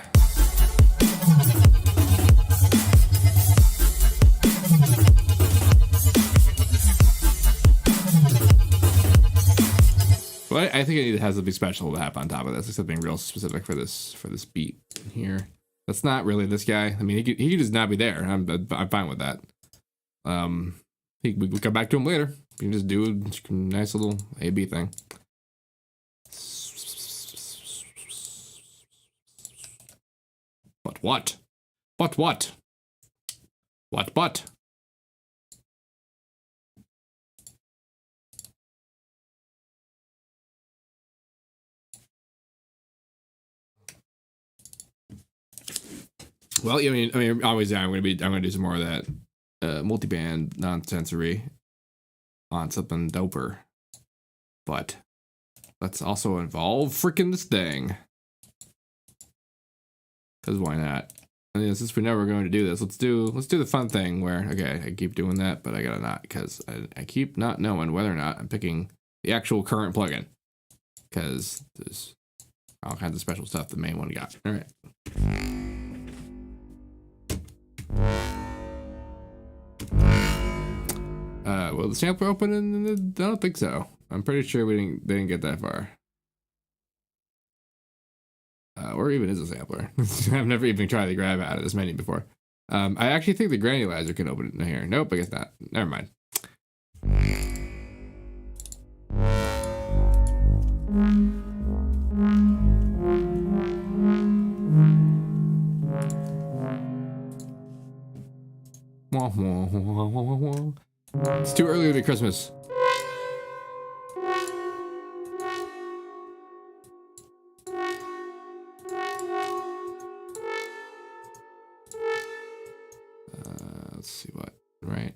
Well, I think I need to have something special to happen on top of this, like something real specific for this beat here. That's not really this guy. I mean, he could just not be there. I'm fine with that. We come back to him later. You can just do a nice little A/B thing. But what? But what? What but? Well, I mean, obviously, I'm gonna do some more of that multiband non-sensory on something doper, but let's also involve freaking this thing, because why not? I mean, since we know we're going to do this, let's do the fun thing where, okay, I keep doing that, but I gotta not, because I keep not knowing whether or not I'm picking the actual current plugin, because there's all kinds of special stuff the main one got. All right. Will the sampler open? I don't think so. I'm pretty sure they didn't get that far. Or even is a sampler. I've never even tried to grab out of this menu before. I actually think the granulizer can open it in here. Nope, I guess not. Never mind. It's too early to be Christmas. Let's see what, right?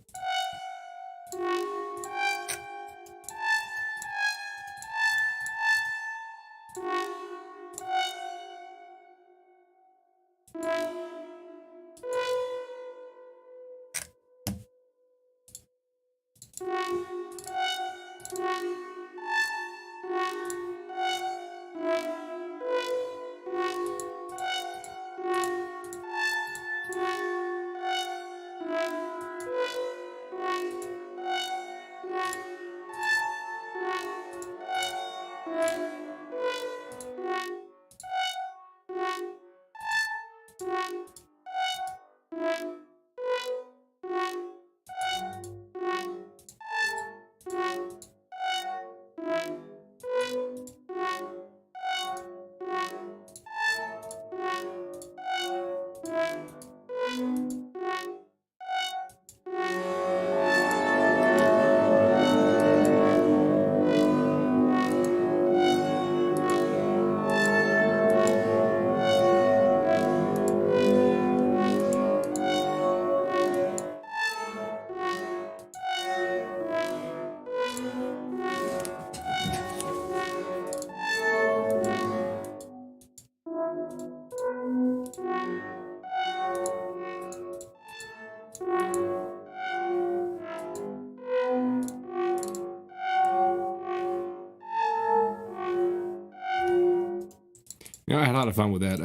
You know, I had a lot of fun with that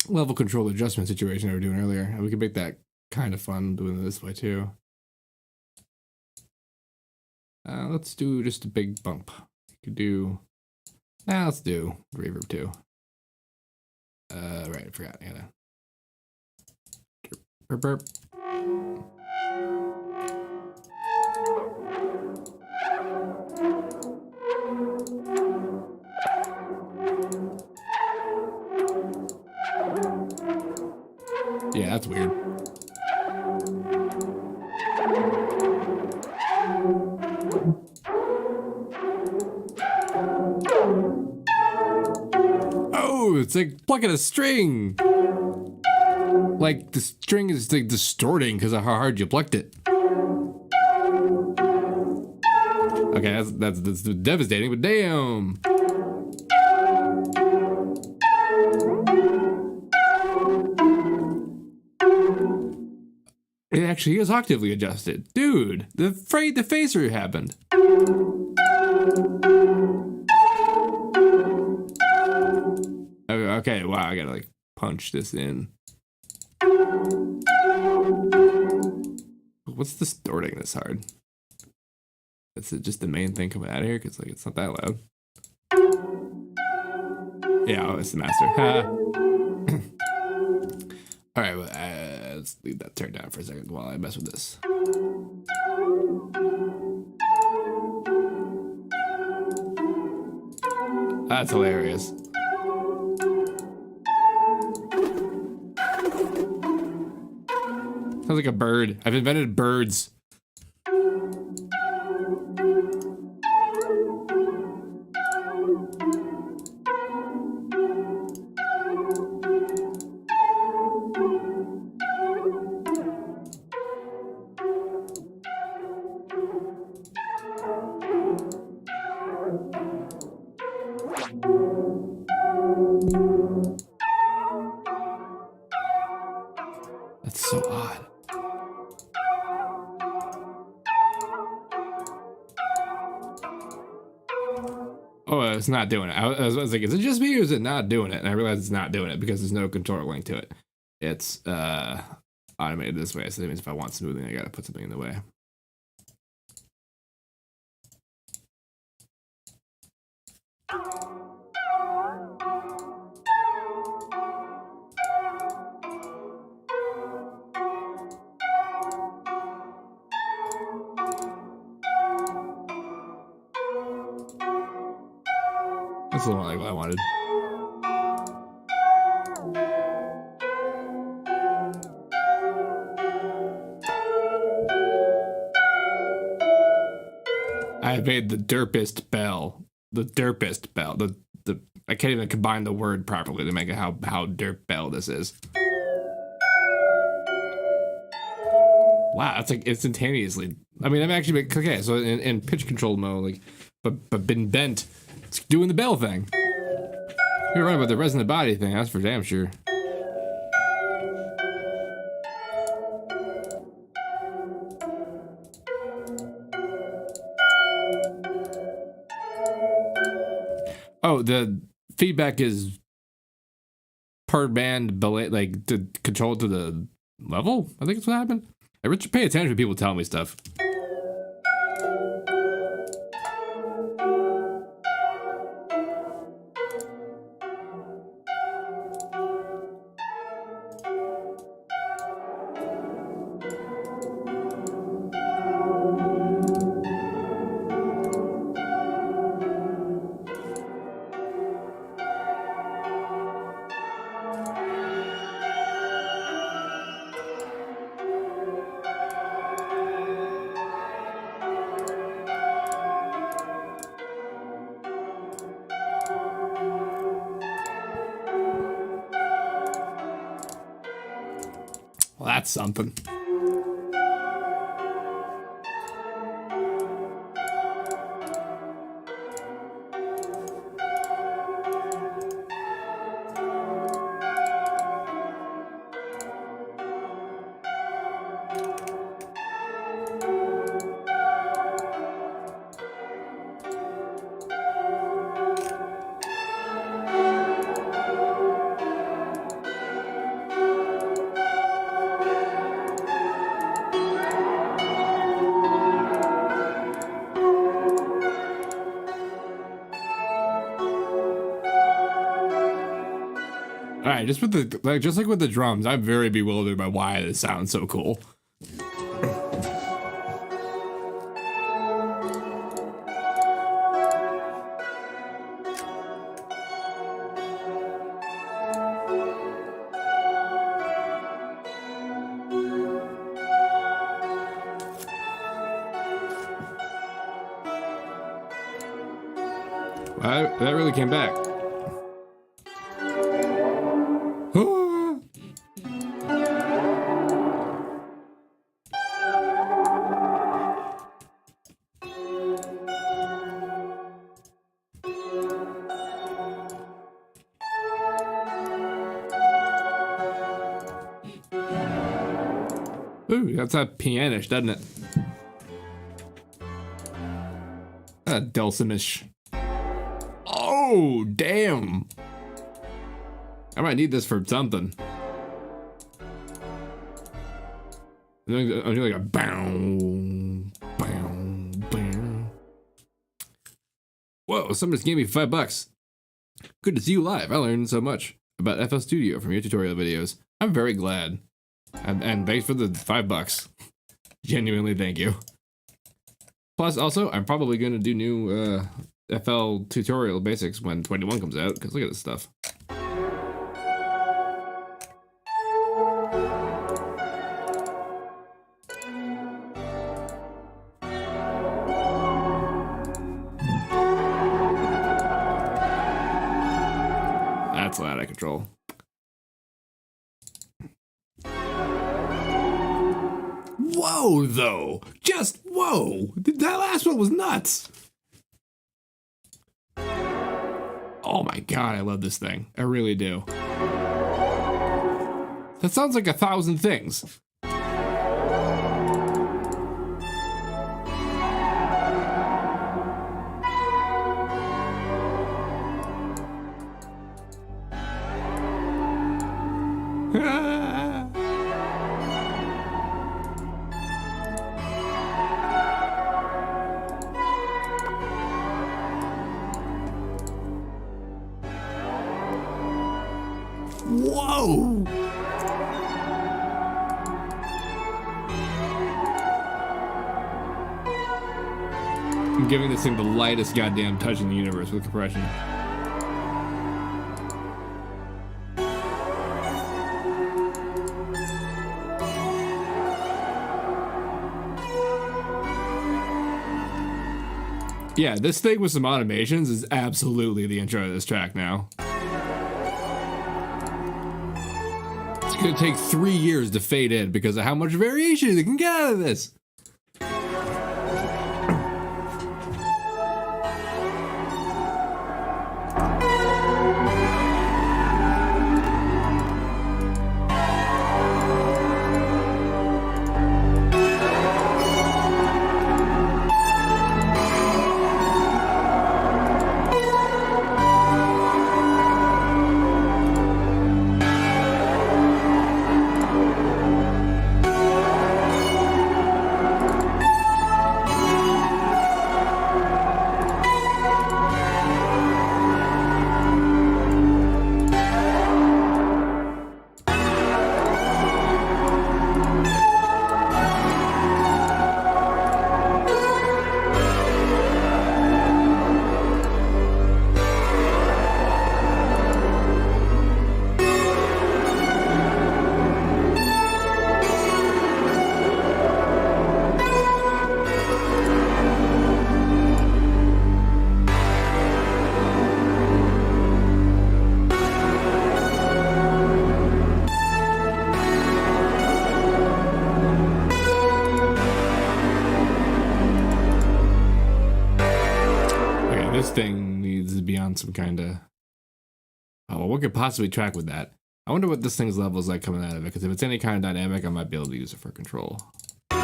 level control adjustment situation I were doing earlier. We could make that kind of fun doing it this way too. Let's do just a big bump. You could do. Now let's do reverb too. Right, I forgot. I gotta. Burp, burp. Yeah, that's weird. Oh, it's like plucking a string. Like the string is like distorting because of how hard you plucked it. Okay, that's devastating, but damn. It actually is octavely adjusted. Dude, the phaser happened. Okay, wow, I gotta like punch this in. What's distorting this hard? Is it just the main thing coming out of here? Because like it's not that loud. Yeah, oh, it's the master. All right, well, let's leave that turned down for a second while I mess with this. That's hilarious. Sounds like a bird. I've invented birds. That's so odd. Oh, it's not doing it. I was like, is it just me or is it not doing it? And I realized it's not doing it because there's no controller link to it. It's automated this way. So that means if I want smoothing, I gotta put something in the way. That's a little like what I wanted. I made the derpest bell. The derpest bell. The I can't even combine the word properly to make it how derp bell this is. Wow, that's like instantaneously. I mean, I'm actually okay. So in pitch control mode, like, but been bent. It's doing the bell thing. You're right about the resonant body thing. That's for damn sure. Oh, the feedback is per band, like to control it to the level. I think that's what happened. I really pay attention to people telling me stuff. Well, that's something. All right, just with the just like with the drums, I'm very bewildered by why this sounds so cool. That really came back. Ooh, that's that pianish, doesn't it? Dulcimish. Oh, damn. I might need this for something. I'm doing like a bow, bow, bow. Whoa, someone just gave me $5. Good to see you live. I learned so much about FL Studio from your tutorial videos. I'm very glad. And thanks for the $5. Genuinely, thank you. Plus, also, I'm probably going to do new FL tutorial basics when 21 comes out, because look at this stuff. That's out of control. Whoa, though! Just whoa! That last one was nuts! Oh my god, I love this thing. I really do. That sounds like 1,000 things. Whoa! I'm giving this thing the lightest goddamn touch in the universe with compression. Yeah, this thing with some automations is absolutely the intro of this track now. It's gonna take 3 years to fade in because of how much variation they can get out of this. This thing needs to be on some kind of... Oh, what could possibly track with that? I wonder what this thing's level is like coming out of it, because if it's any kind of dynamic, I might be able to use it for control. It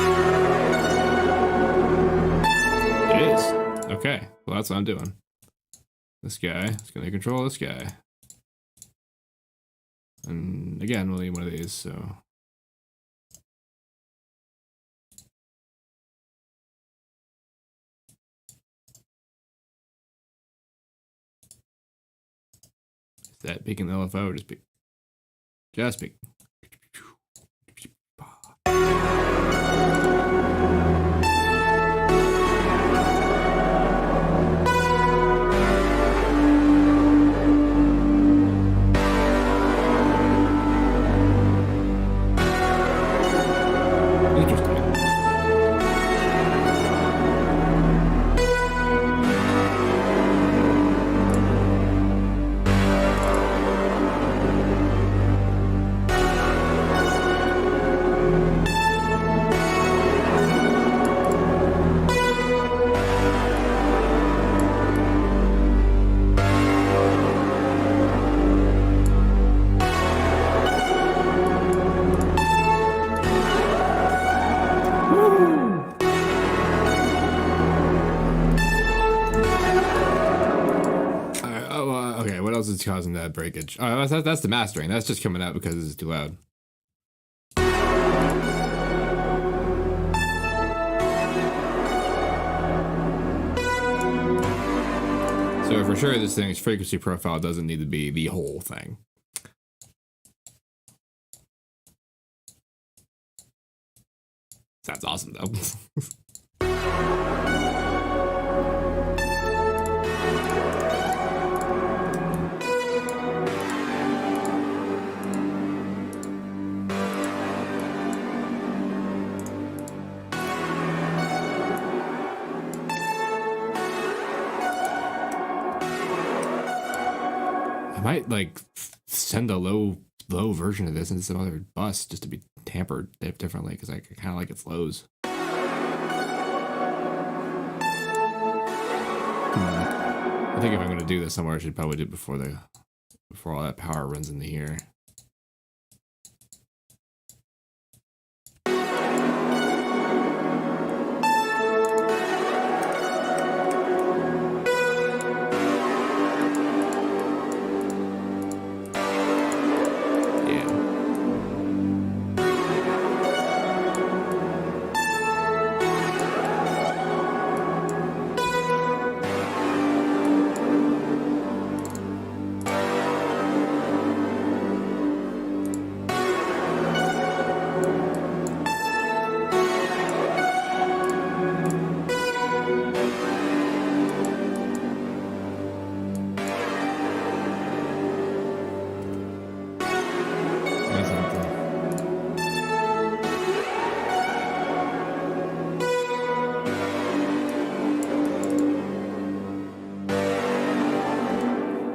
is. Okay, well that's what I'm doing. This guy is going to control this guy. And again, we'll need one of these, so... That picking the Lfo or just pick? Just pick. else is causing that breakage? Oh, that's the mastering. That's just coming out because it's too loud. So for sure, this thing's frequency profile doesn't need to be the whole thing. Sounds awesome though. I might like send a low version of this into some other bus just to be tampered differently because I kind of like its lows. I think if I'm going to do this somewhere, I should probably do it before all that power runs into here.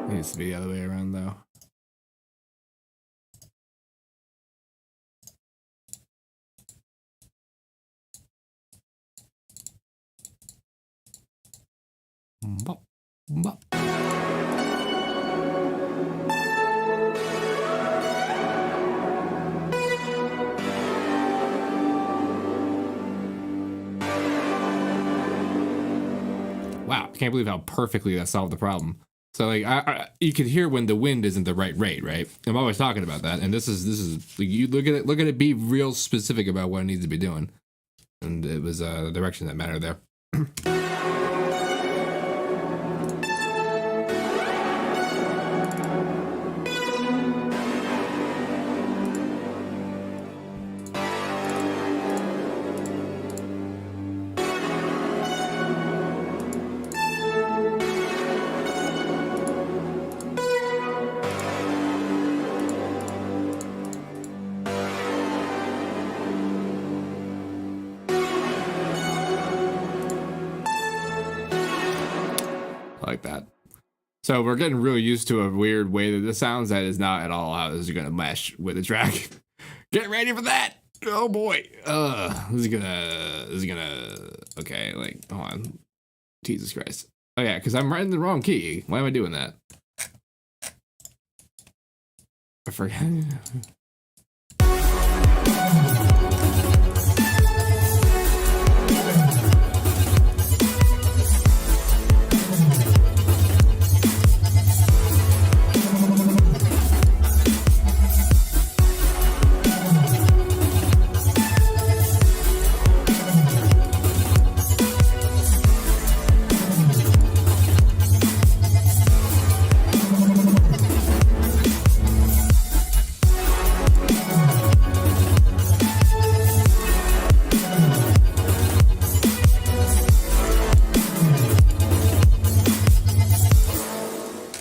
Needs to be the other way around though. Bop, bop. Wow, I can't believe how perfectly that solved the problem. So like you could hear when the wind isn't the right rate, right? I'm always talking about that, and this is like, you look at it, be real specific about what it needs to be doing, and it was the direction that mattered there. Like that. So we're getting really used to a weird way that this sounds. That is not at all how this is gonna mesh with the track. Get ready for that. Oh boy. This is gonna okay, like hold on. Jesus Christ. Oh yeah, because I'm writing the wrong key. Why am I doing that? I forgot.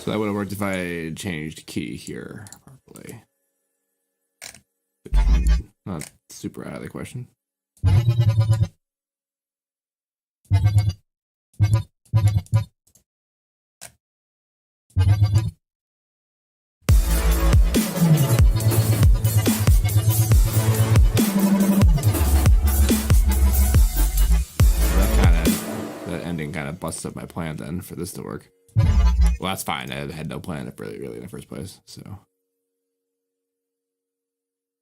That would have worked if I changed key here properly. Not super out of the question. That ending kind of busts up my plan then for this to work. Well, that's fine. I had no plan really in the first place, so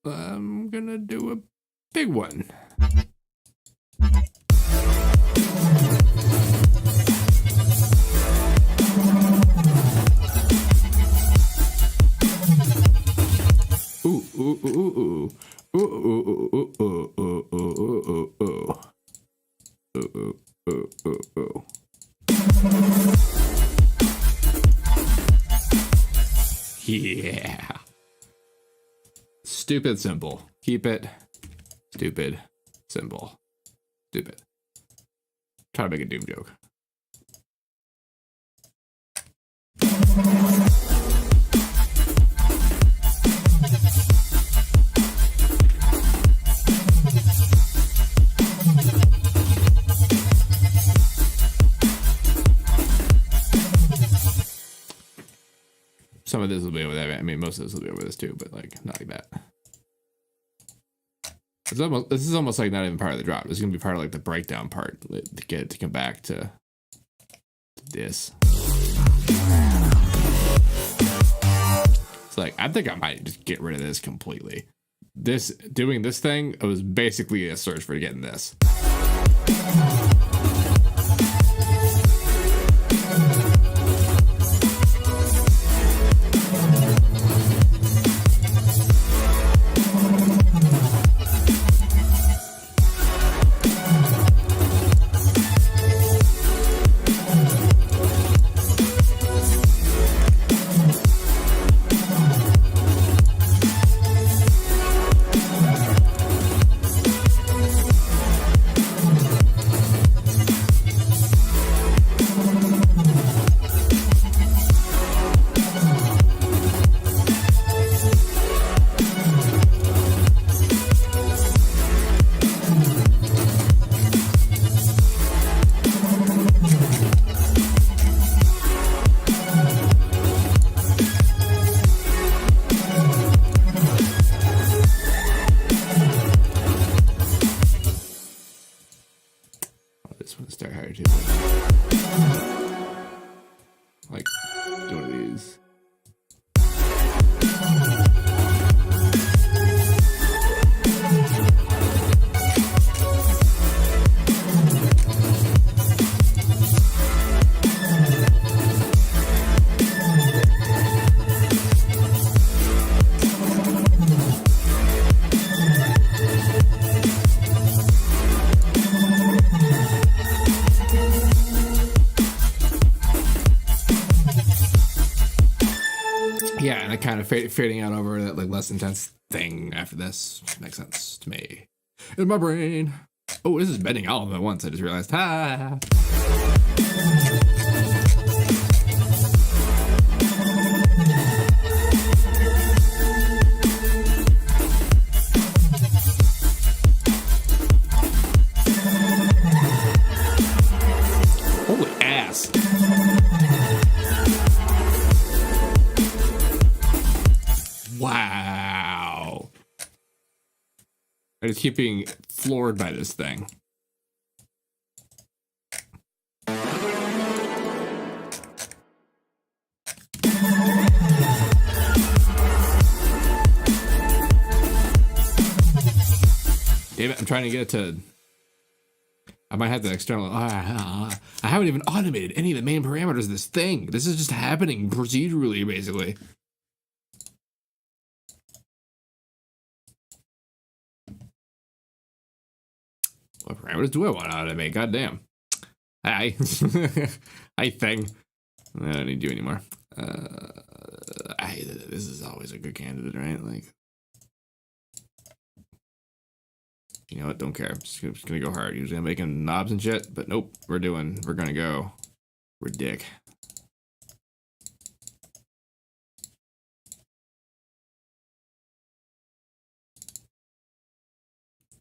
I'm gonna do a big one. Yeah. Stupid simple. Keep it stupid simple. Stupid. Try to make a Doom joke. Some of this will be over there. I mean, most of this will be over this too, but like not like that. This is almost like not even part of the drop. This is gonna be part of like the breakdown part to get it to come back to this. It's like I think I might just get rid of this completely. Doing this thing, it was basically a search for getting this. Like, do one of these. Yeah, and it kind of fading out over that like less intense thing after this makes sense to me in my brain. Oh, this is bending all of them at once. I just realized. Ha! Holy ass! Wow. I just keep being floored by this thing. Damn it, I'm trying to get it to... I might have the external... I haven't even automated any of the main parameters of this thing. This is just happening procedurally, basically. What parameters do I want to automate? Goddamn. Hi. Hi, thing. I don't need you anymore. This is always a good candidate, right? Like, you know what? Don't care. I'm just gonna go hard. Usually I'm making knobs and shit, but nope. We're gonna go. We're dick.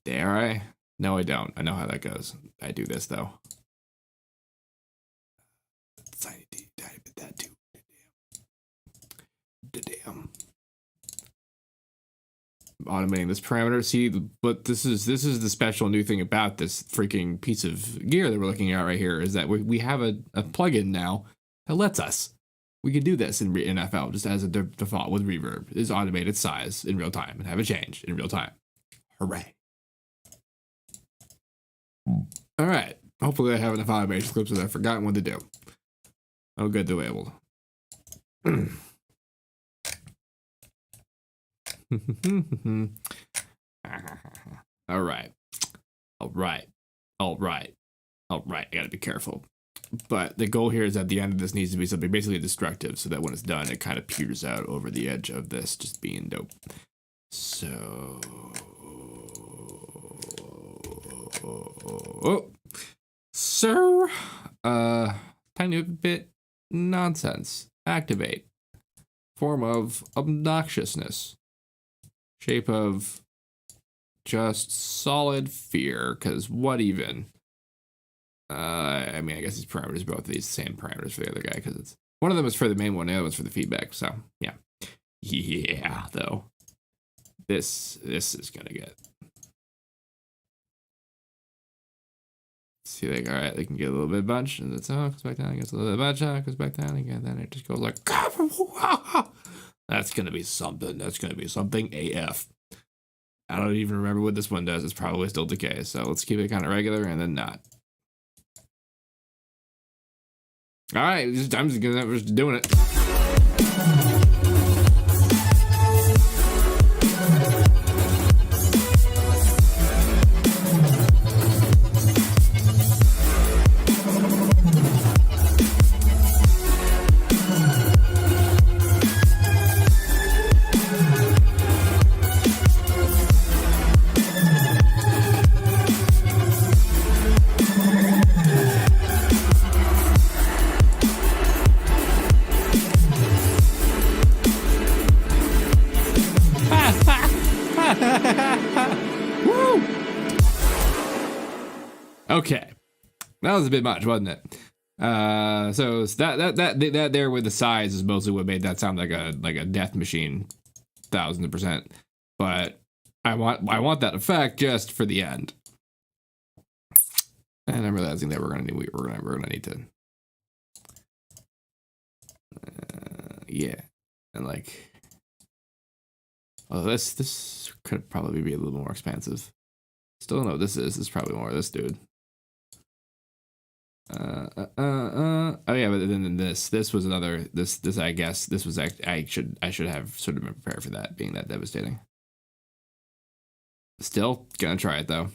Dare I? No, I don't. I know how that goes. I do this though. Tiny bit that too. Damn. Automating this parameter. See, but this is the special new thing about this freaking piece of gear that we're looking at right here is that we have a plugin now that lets us. We can do this in FL just as a default with reverb. Is automate its size in real time and have it change in real time. Hooray. All right. Hopefully I have enough automation clips that I've forgotten what to do. Oh, good. They're labeled. All right. All right. All right. All right. I gotta be careful. But the goal here is at the end of this needs to be something basically destructive, so that when it's done, it kind of peters out over the edge of this just being dope. So, sir, tiny bit nonsense. Activate. Form of obnoxiousness. Shape of just solid fear, because what even? I mean, I guess these parameters, both of these same parameters for the other guy, because it's one of them is for the main one, the other one's for the feedback. So yeah, though this is gonna get. See, like, all right, they can get a little bit bunch, and it's goes back down, it gets a little bit bunch, goes back down again, then it just goes like. That's gonna be something. That's gonna be something AF. I don't even remember what this one does. It's probably still decay. So let's keep it kind of regular and then not. All right, I'm just doing it. Okay, that was a bit much, wasn't it? So that there with the size is mostly what made that sound like a death machine, 1000%. But I want that effect just for the end. And I'm realizing that we're gonna need to, yeah, and like, oh, this could probably be a little more expansive. Still don't know what this is. This is probably more of this dude. Oh yeah, but then this was another this I guess this was I should have sort of been prepared for that being that devastating. Still gonna try it though.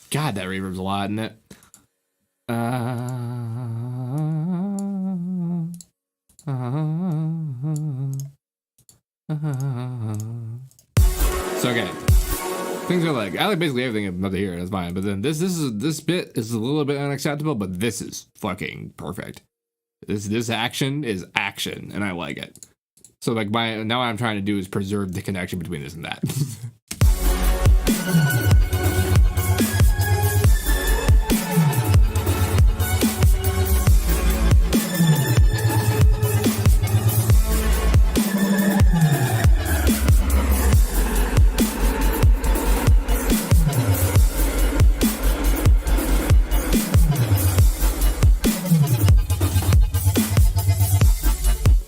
God, that reverb's a lot, isn't it? So okay, things are like, I like basically everything up to here. That's fine, but then this bit is a little bit unacceptable, but this is fucking perfect. This action is action, and I like it. So like now what I'm trying to do is preserve the connection between this and that.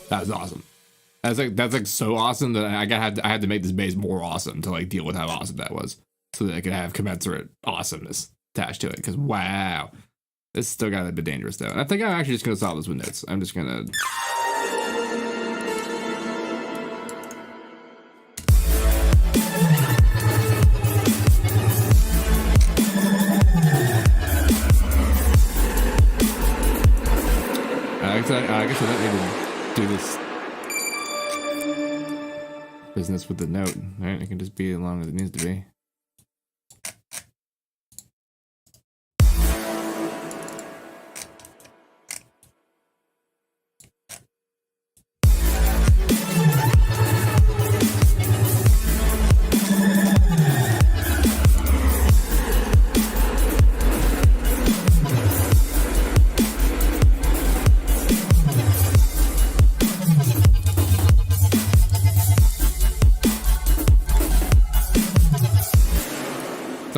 That's awesome. That's like so awesome that I had to make this base more awesome to like deal with how awesome that was, so that I could have commensurate awesomeness attached to it. Because wow, this still got a bit dangerous though. And I think I'm actually just gonna solve this with notes. I'm just gonna. I guess I don't need to do this business with the note, right? It can just be as long as it needs to be.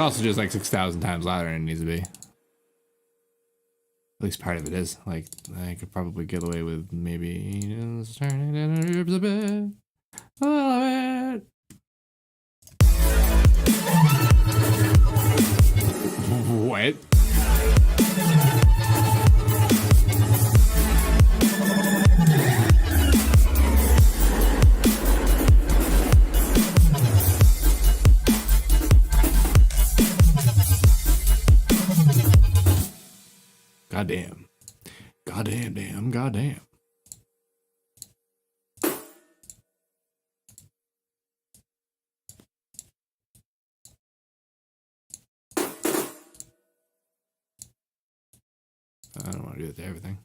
also just like 6,000 times louder than it needs to be. At least part of it is. Like, I could probably get away with maybe just turning it a bit. A little bit. What? Goddamn. Goddamn, damn, goddamn. I don't want to do that to everything.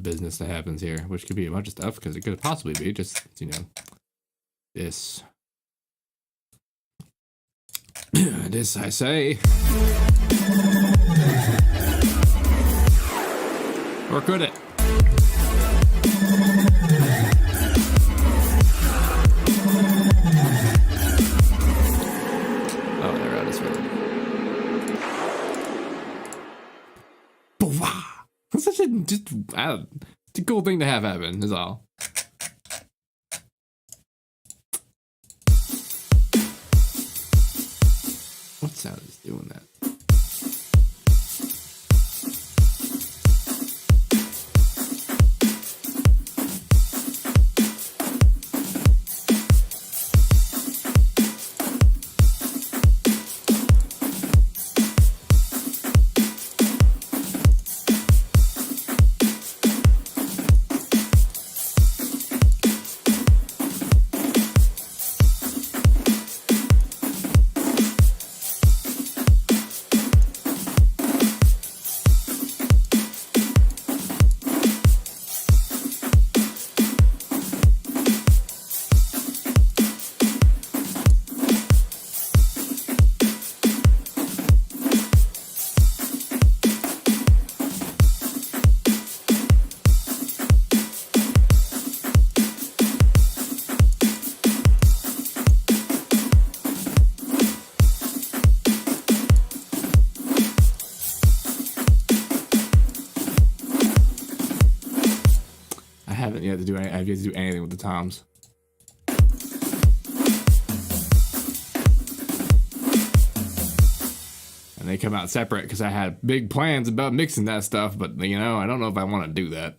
Business that happens here, which could be a bunch of stuff, because it could possibly be just, you know, this. This, I say. Or could it? Oh, they're out of this road. That's such a just it's a cool thing to have happen, is all. What sound is doing that? I've yet to do anything with the toms. And they come out separate because I had big plans about mixing that stuff, but you know, I don't know if I want to do that.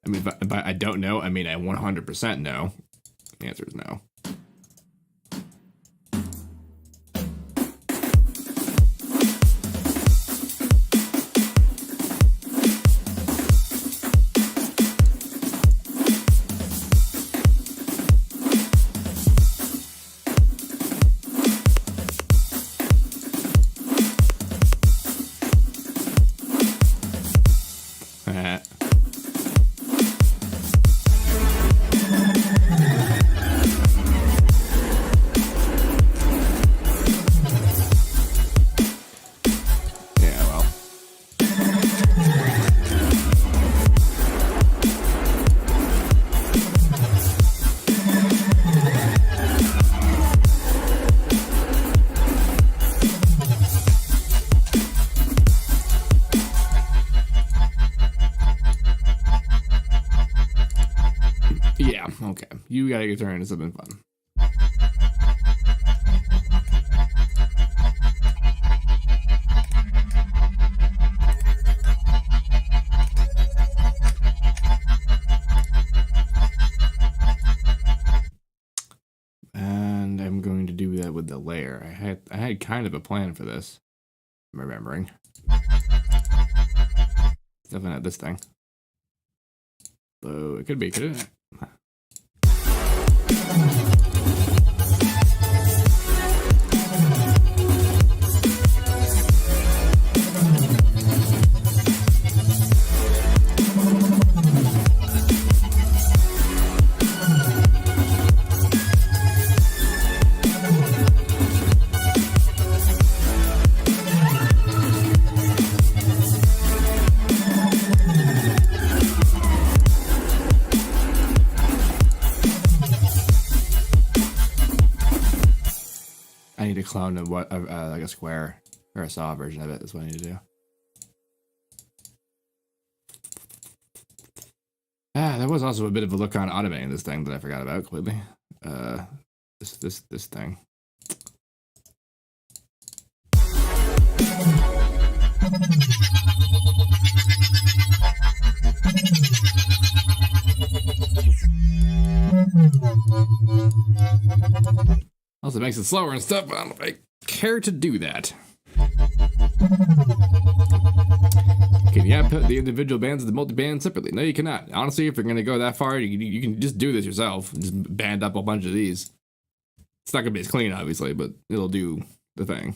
I mean, if I don't know, I mean, I 100% know. The answer is no. Yeah, okay. You gotta get turned into something fun. And I'm going to do that with the layer. I had kind of a plan for this. I'm remembering. Definitely not this thing. Oh, it could be, could it? I need to clone like a square or a saw version of it. That's what I need to do. There was also a bit of a look on automating this thing that I forgot about completely. This thing. Also makes it slower and stuff, but I don't know if I care to do that. Can you output the individual bands of the multi-band separately? No, you cannot. Honestly, if you're going to go that far, you can just do this yourself. Just band up a bunch of these. It's not going to be as clean, obviously, but it'll do the thing.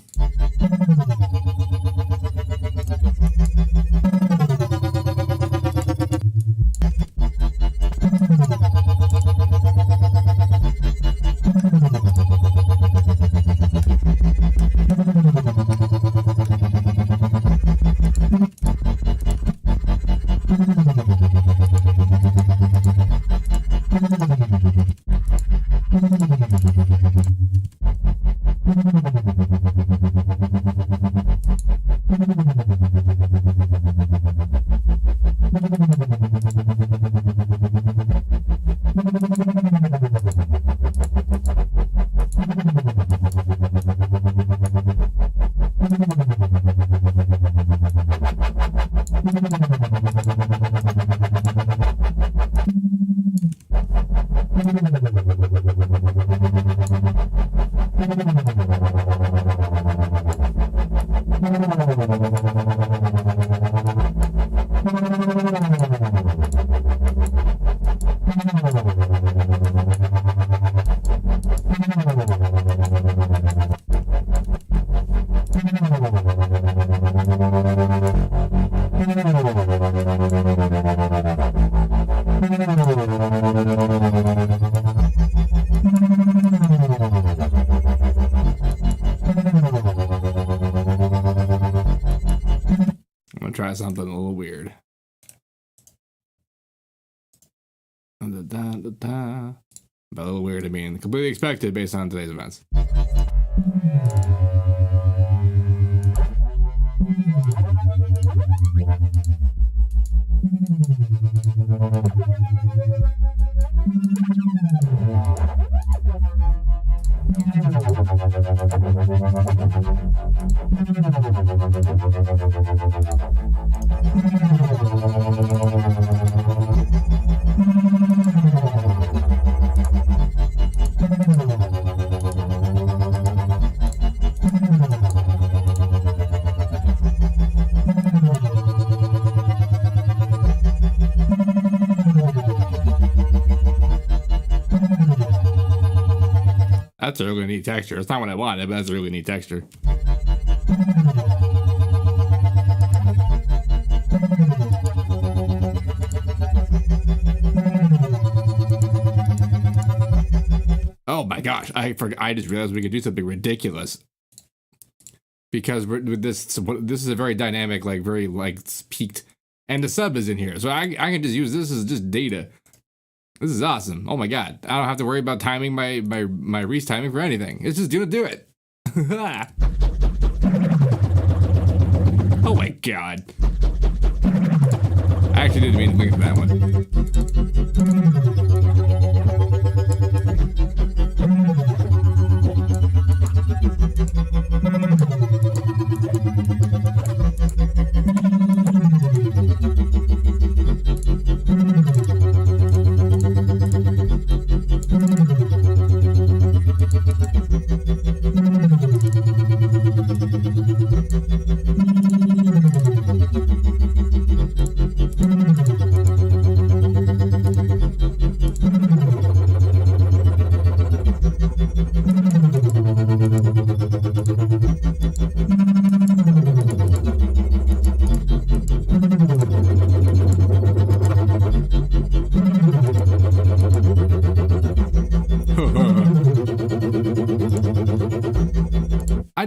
Try something a little weird. But a little weird, I mean, completely expected based on today's events. That's a really neat texture. It's not what I wanted, but that's a really neat texture. Oh my gosh, I just realized we could do something ridiculous. Because with this is a very dynamic, like very like peaked, and the sub is in here. So I can just use this as just data. This is awesome. Oh my god. I don't have to worry about timing my Reese timing for anything. It's just gonna do it. Oh my god. I actually didn't mean to link to that one.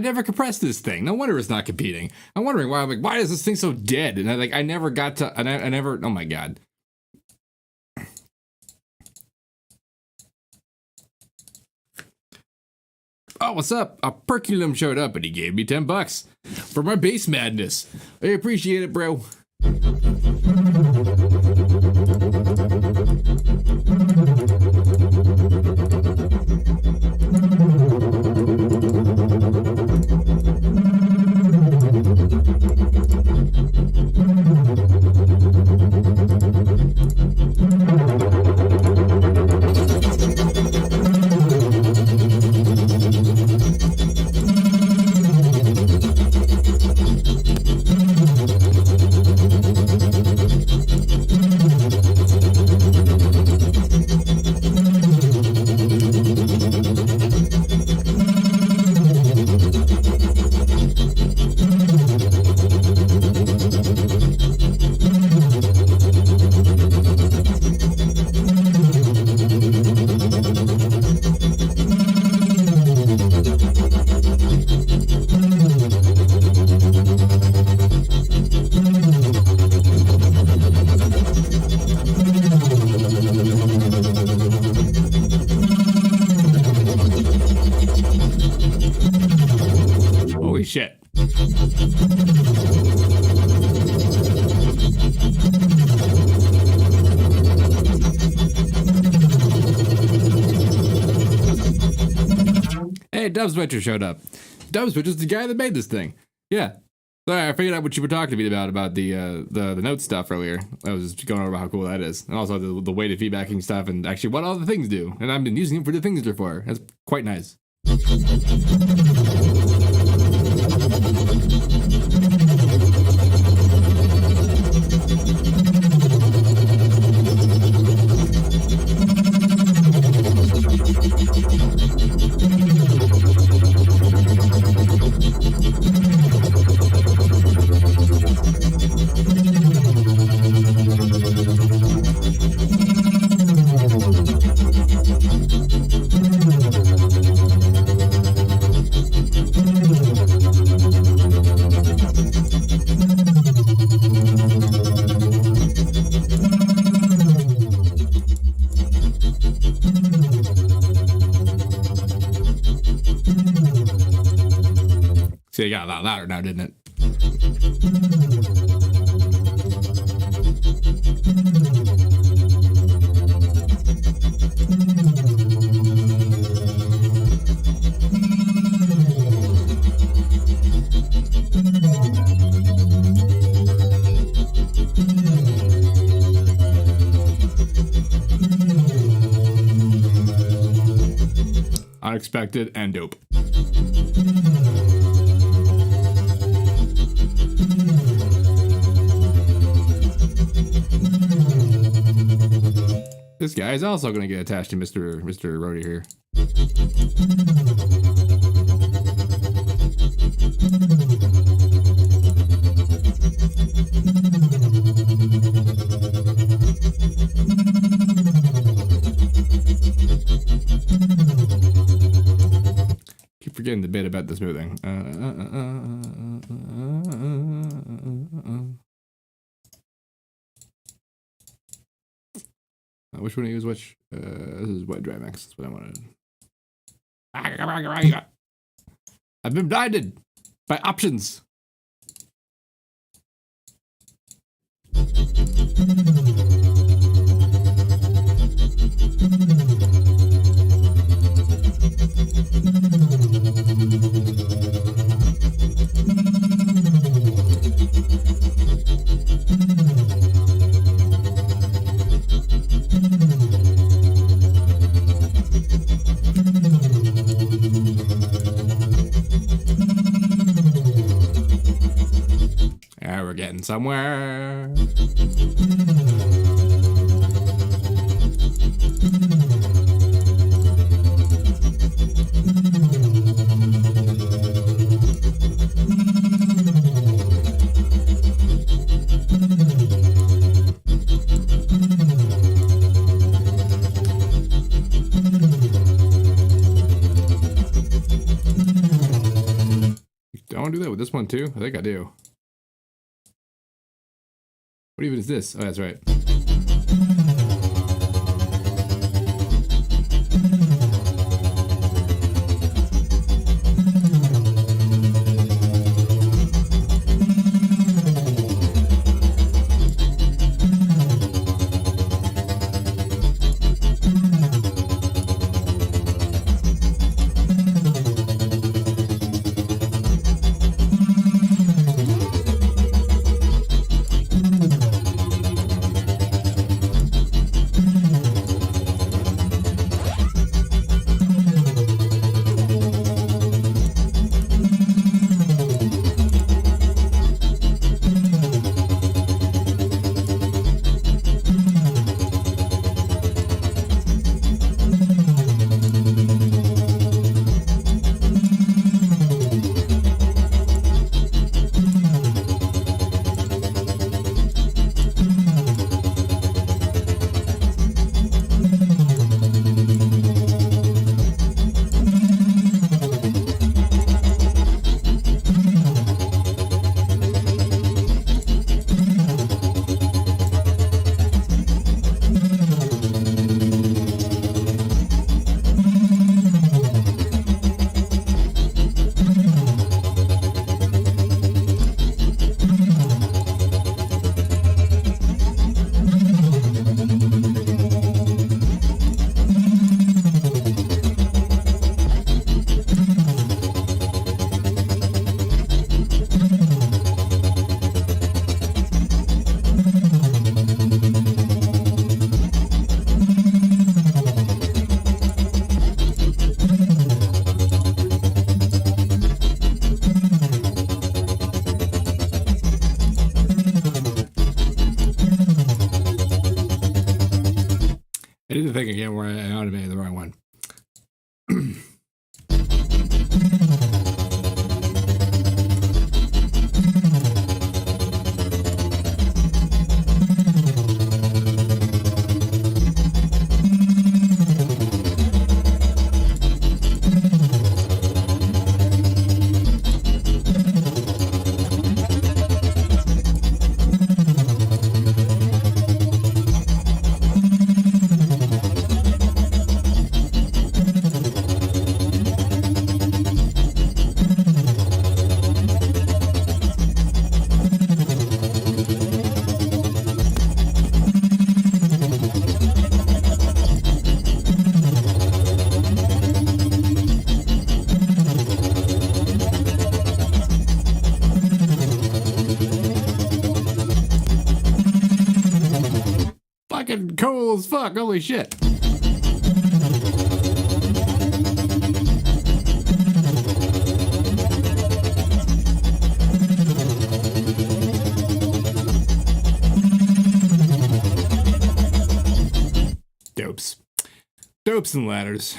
never compressed this thing. No wonder it's not competing. I'm wondering why. I'm like, why is this thing so dead? And I never got to. And I never. Oh my god. Oh, what's up? A Perculum showed up and he gave me $10 for my bass madness. I appreciate it, bro. Holy shit. Hey, Dubswitcher showed up. Dubswitcher's the guy that made this thing. Yeah. Sorry, I figured out what you were talking to me about the note stuff earlier. I was just going over how cool that is. And also the weighted feedbacking stuff and actually what all the things do. And I've been using them for the things they're for. That's quite nice. See, it got a lot louder now, didn't it? Unexpected and dope. This guy is also going to get attached to Mr. Rhodey here. Keep forgetting the bit about the smoothing. Which one to use which? This is Wet Dry Mix. That's what I wanted. I've been blinded by options. We're getting somewhere. want to do that with this one too? I think I do. What even is this? Oh, that's right. I did the thing again where I automated the wrong one. Fucking cool as fuck, holy shit. Dopes and ladders.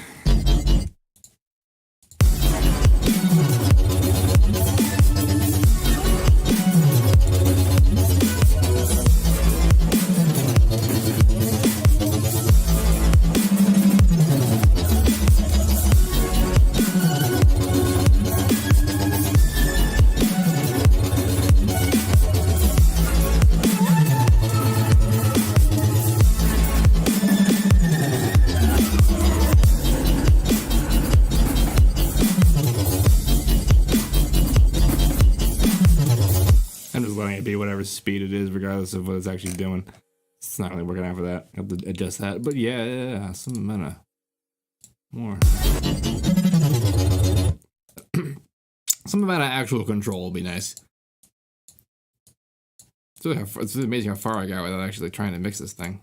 Be whatever speed it is, regardless of what it's actually doing. It's not really working out for that. I have to adjust that. But yeah, some amount of more. Some amount of actual control will be nice. It's really amazing how far I got without actually trying to mix this thing.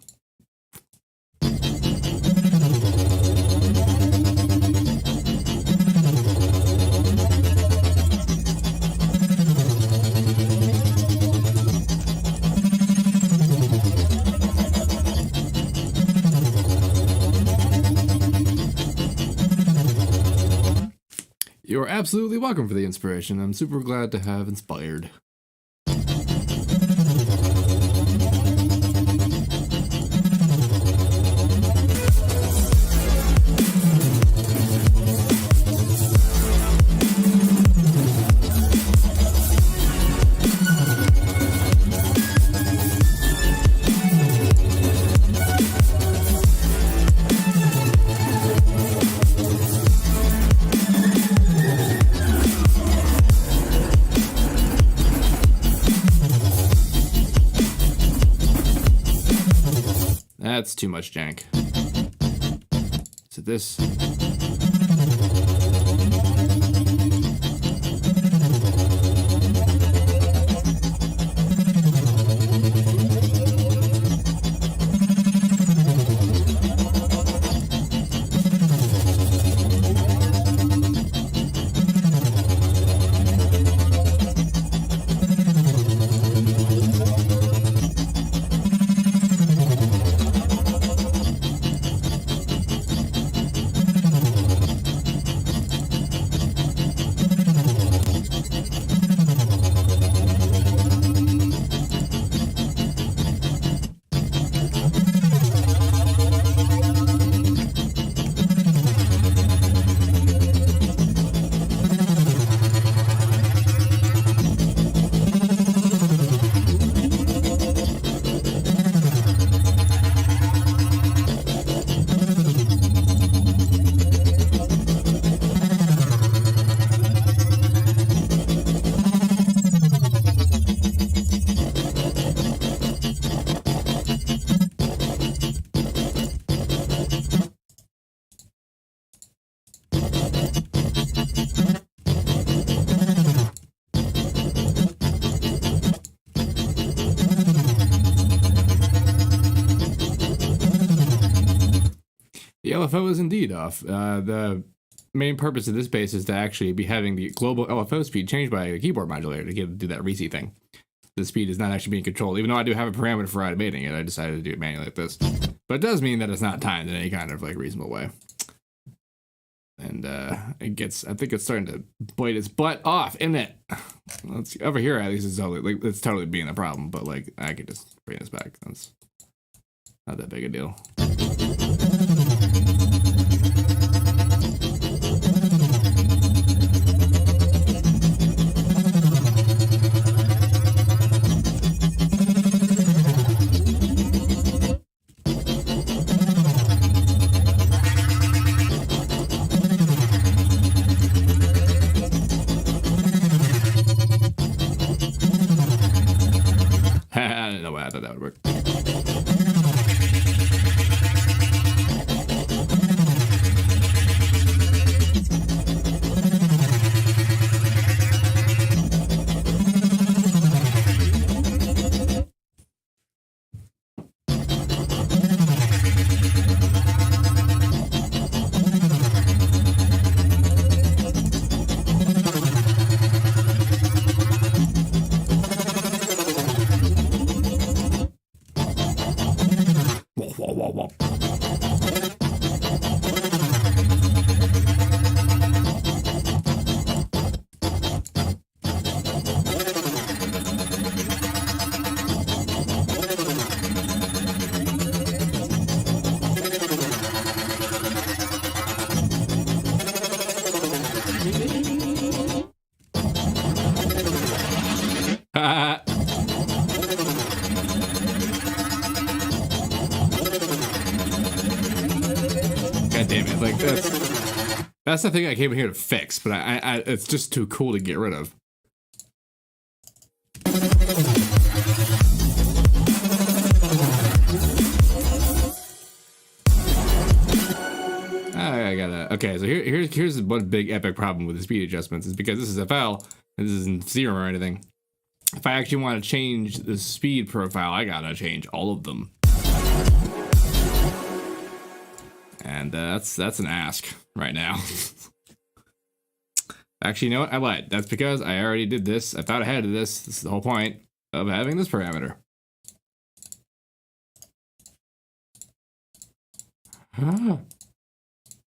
You're absolutely welcome for the inspiration. I'm super glad to have inspired. that's too much jank. So this. The LFO is indeed off. The main purpose of this base is to actually be having the global LFO speed changed by a keyboard modulator to get to do that reset thing. The speed is not actually being controlled. Even though I do have a parameter for automating it, I decided to do it manually like this. But it does mean that it's not timed in any kind of like reasonable way. And it gets, I think it's starting to bite its butt off, isn't it? Let's, over here at least it's totally, like, it's totally being a problem, but like I could just bring this back. That's not that big a deal. I don't know why I thought that would work. God damn it, like that's the thing I came here to fix, but I it's just too cool to get rid of. I gotta, okay, so here's one big epic problem with the speed adjustments is because this is FL and this isn't Serum or anything. If I actually want to change the speed profile, I gotta change all of them. And that's an ask right now. Actually, you know what? I lied. That's because I already did this. I thought ahead of this. This is the whole point of having this parameter.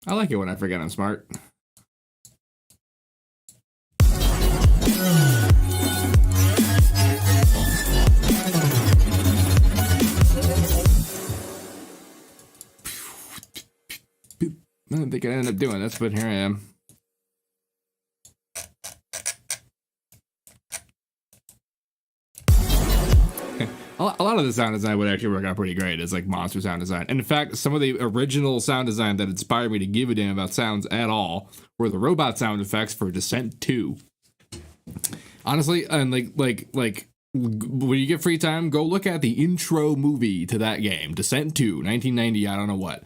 I like it when I forget I'm smart. I didn't think I'd end up doing this, but here I am. A lot of the sound design would actually work out pretty great as like monster sound design. And in fact, some of the original sound design that inspired me to give a damn about sounds at all were the robot sound effects for Descent 2. Honestly, and like when you get free time, go look at the intro movie to that game, Descent 2, 1990, I don't know what.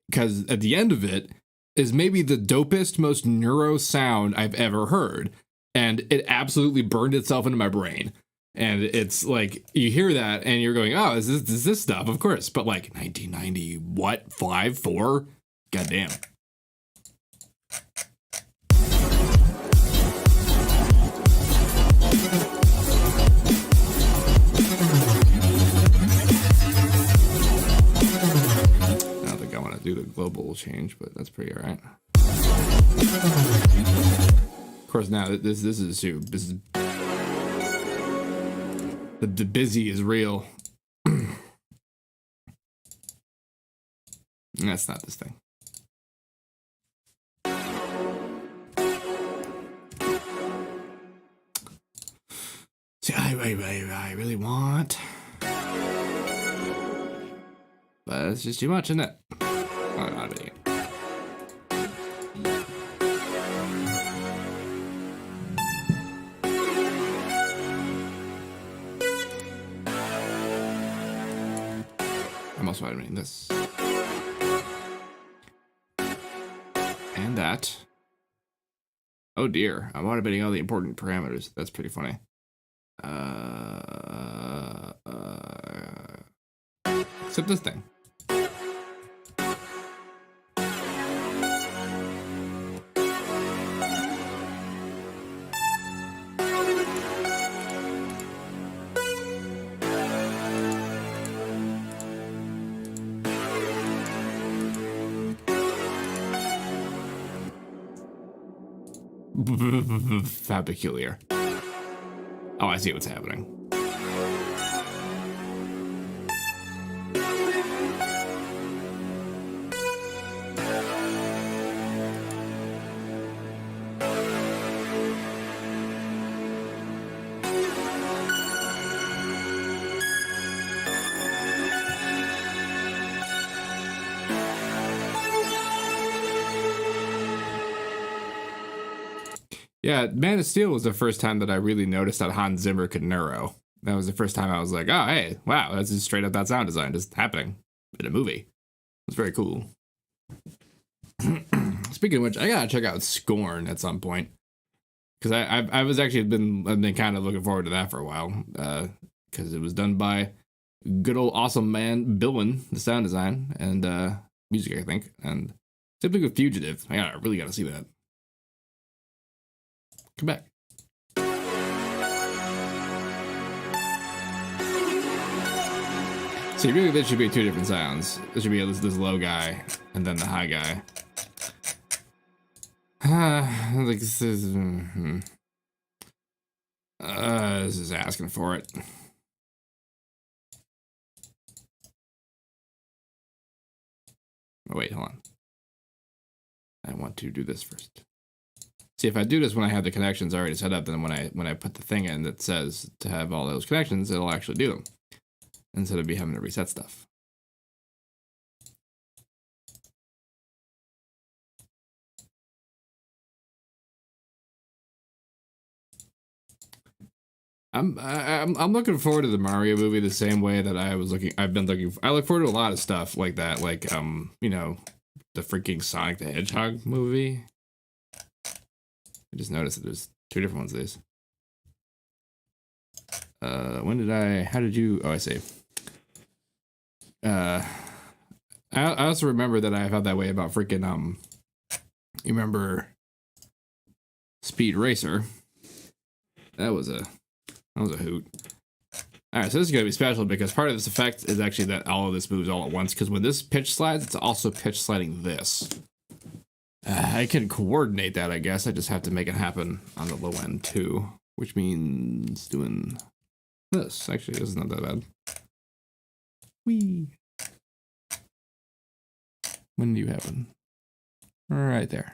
Because at the end of it is maybe the dopest, most neuro sound I've ever heard. And it absolutely burned itself into my brain. And it's like, you hear that and you're going, oh, is this stuff? Of course. But like 1990, what? 5, 4? Goddamn. Do the global change, but that's pretty alright. Of course, now this is the busy is real. That's not this thing. See, I really want, but it's just too much, isn't it? Oh, not it. I'm also automating this. And that. Oh dear, I'm automating all the important parameters. That's pretty funny. Except this thing. That peculiar. Oh, I see what's happening. Yeah, Man of Steel was the first time that I really noticed that Hans Zimmer could neuro. That was the first time I was like, oh, hey, wow, that's just straight up that sound design just happening in a movie. It's very cool. Speaking of which, I gotta check out Scorn at some point. Because I was actually I've been kind of looking forward to that for a while. Because it was done by good old awesome man Billwin, the sound design and music, I think. And same thing with Fugitive. I really gotta see that. Come back. See, really, there should be two different sounds. There should be this low guy and then the high guy. Like this is, this is asking for it. Oh wait, hold on. I want to do this first. See, if I do this when I have the connections already set up, then when I put the thing in that says to have all those connections, it'll actually do them instead of me having to reset stuff. I'm looking forward to the Mario movie the same way that I look forward to a lot of stuff like that, like you know, the freaking Sonic the Hedgehog movie. I just noticed that there's two different ones of these. How did you, oh, I see. I also remember that I felt that way about freaking, you remember Speed Racer? That was a hoot. Alright, so this is going to be special because part of this effect is actually that all of this moves all at once, because when this pitch slides, it's also pitch sliding this. I can coordinate that, I guess. I just have to make it happen on the low end too, which means doing this. Actually, this is not that bad. Whee! When do you happen? Right there.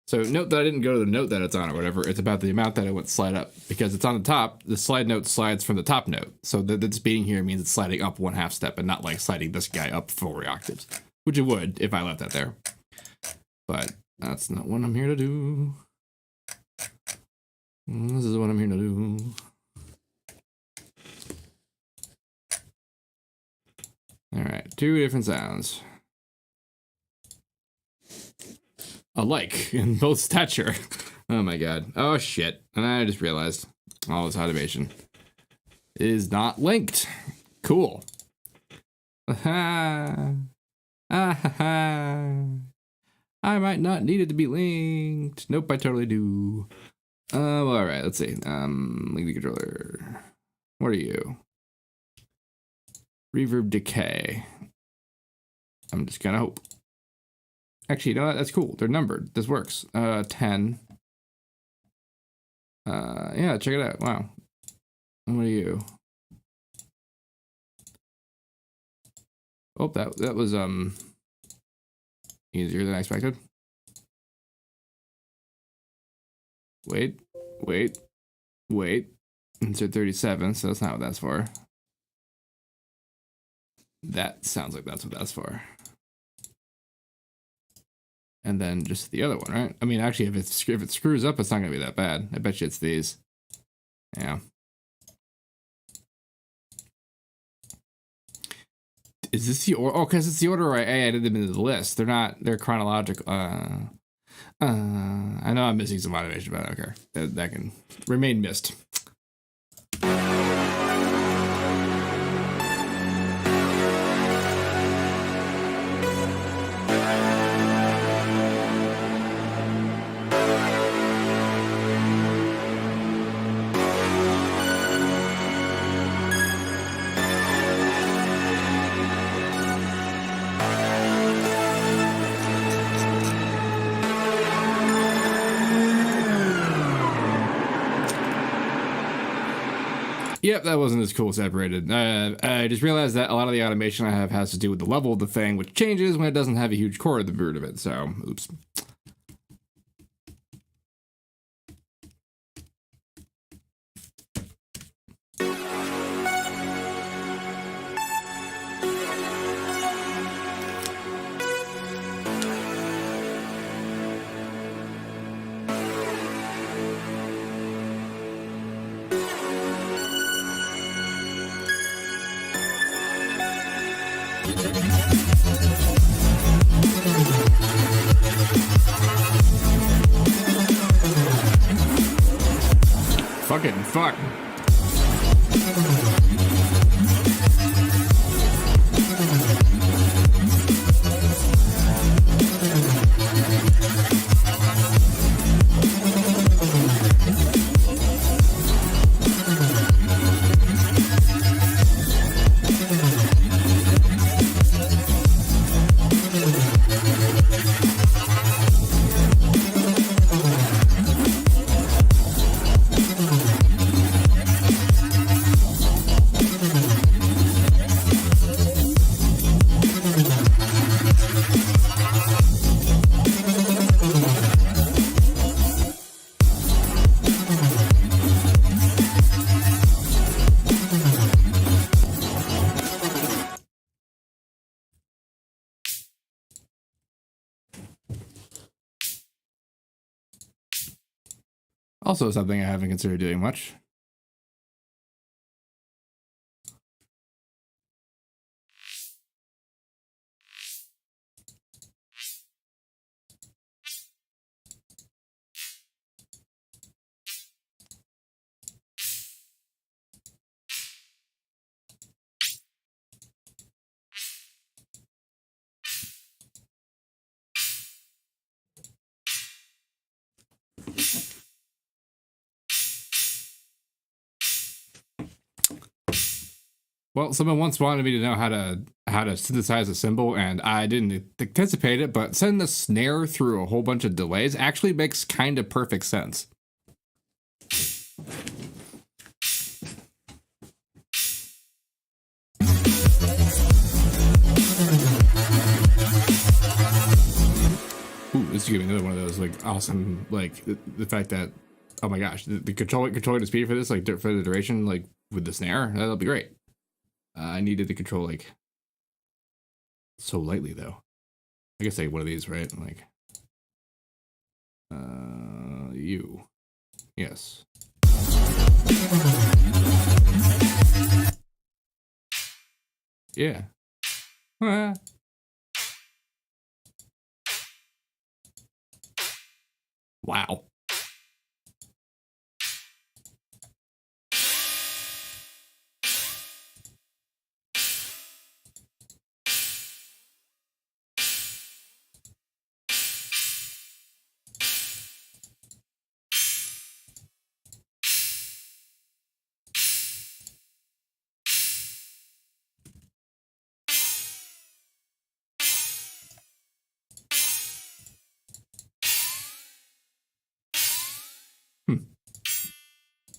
So note that I didn't go to the note that it's on or whatever. It's about the amount that I want to slide up, because it's on the top. The slide note slides from the top note. So this being here means it's sliding up 1/2 step and not like sliding this guy up 4 octaves. Which it would if I left that there. But that's not what I'm here to do. This is what I'm here to do. All right, 2 different sounds. Alike in both stature. Oh my god. Oh shit. And I just realized all this automation is not linked. Cool. Aha. Aha. I might not need it to be linked. Nope, I totally do. All right, let's see. Link the controller. What are you? Reverb decay. I'm just gonna hope. Actually, you know what? That's cool. They're numbered. This works. 10. Yeah, check it out. Wow. What are you? Oh, that was easier than I expected. Wait. Insert 37, so that's not what that's for. That sounds like that's what that's for. And then just the other one, right? I mean, actually, if it screws up, it's not gonna be that bad. I bet you it's these. Yeah. Is this the order? Oh, because it's the order I added them into the list. They're chronological. I know I'm missing some automation, but I don't care. That can remain missed. Yep, that wasn't as cool separated. I just realized that a lot of the automation I have has to do with the level of the thing, which changes when it doesn't have a huge core at the root of it, so, oops. Fucking fuck. Also something I haven't considered doing much. Well, someone once wanted me to know how to synthesize a cymbal, and I didn't anticipate it, but sending the snare through a whole bunch of delays actually makes kind of perfect sense. Ooh, this is giving another one of those like awesome, like the fact that, oh my gosh, the controlling the speed for this, like for the duration, like with the snare, that'll be great. I needed the control like so lightly though. I guess like one of these, right? Like, you, yes. Yeah. Ah. Wow.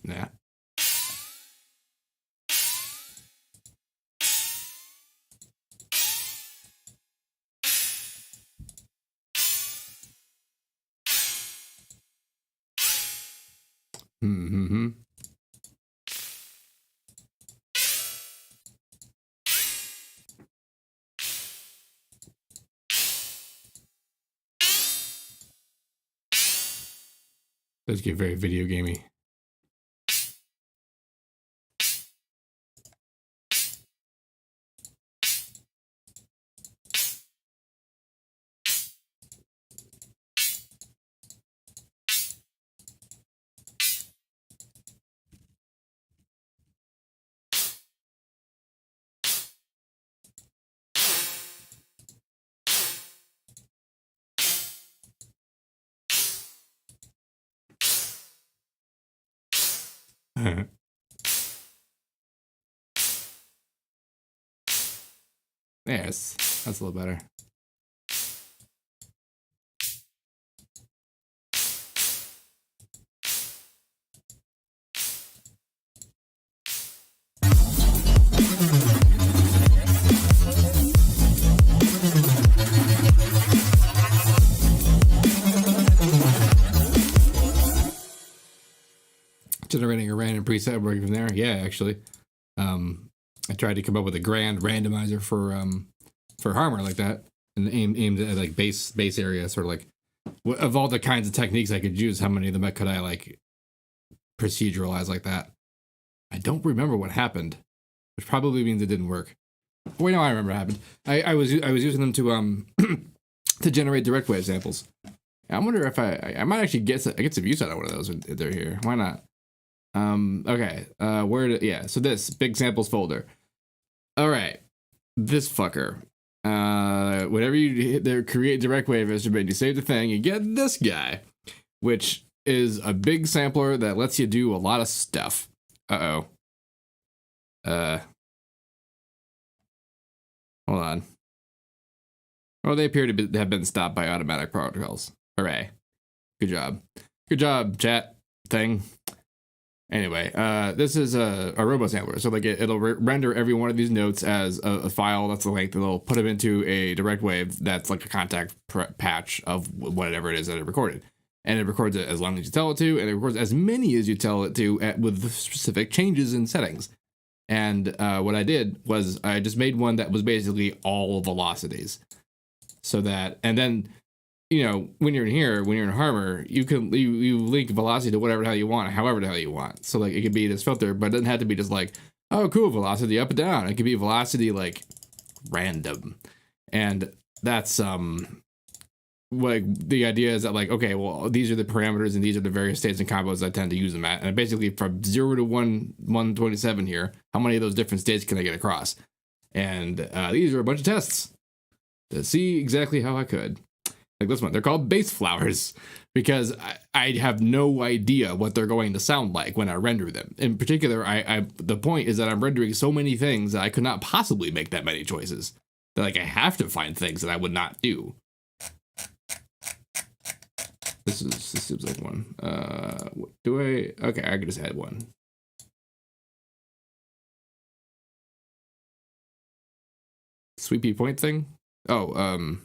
Nah. Mm-hmm. Does get very video gamey. Yes, that's a little better. Generating a random preset, working from there. Yeah, actually, I tried to come up with a grand randomizer for Harmer like that, and aimed at like base area, sort of like of all the kinds of techniques I could use, how many of them could I like proceduralize like that? I don't remember what happened, which probably means it didn't work. Wait, no, I remember what happened. I was using them to to generate direct wave samples. I wonder if I might actually get some use out of one of those if they're here. Why not? Okay. So this big samples folder. All right. This fucker. Whenever you hit their create direct wave instrument, you save the thing, you get this guy, which is a big sampler that lets you do a lot of stuff. Hold on. Oh, they appear to have been stopped by automatic protocols. Hooray. Good job. Good job, chat thing. Anyway, this is a robo sampler. So like it'll render every one of these notes as a file that's the length. It'll put them into a direct wave that's like a contact patch of whatever it is that it recorded. And it records it as long as you tell it to, and it records as many as you tell it to with specific changes in settings. And what I did was I just made one that was basically all velocities. So that, and then, you know, when you're in here, when you're in Harmer, you can you link velocity to whatever the hell you want, however the hell you want. So like it could be this filter, but it doesn't have to be just like, oh cool, velocity up and down. It could be velocity like random. And that's like the idea is that like, okay, well, these are the parameters and these are the various states and combos I tend to use them at. And basically from 0 to 127 here, how many of those different states can I get across? And these are a bunch of tests to see exactly how I could. Like this one, they're called bass flowers because I have no idea what they're going to sound like when I render them. In particular, the point is that I'm rendering so many things that I could not possibly make that many choices. That like I have to find things that I would not do. This seems like one. What do I? Okay, I could just add one. Sweepy point thing. Oh,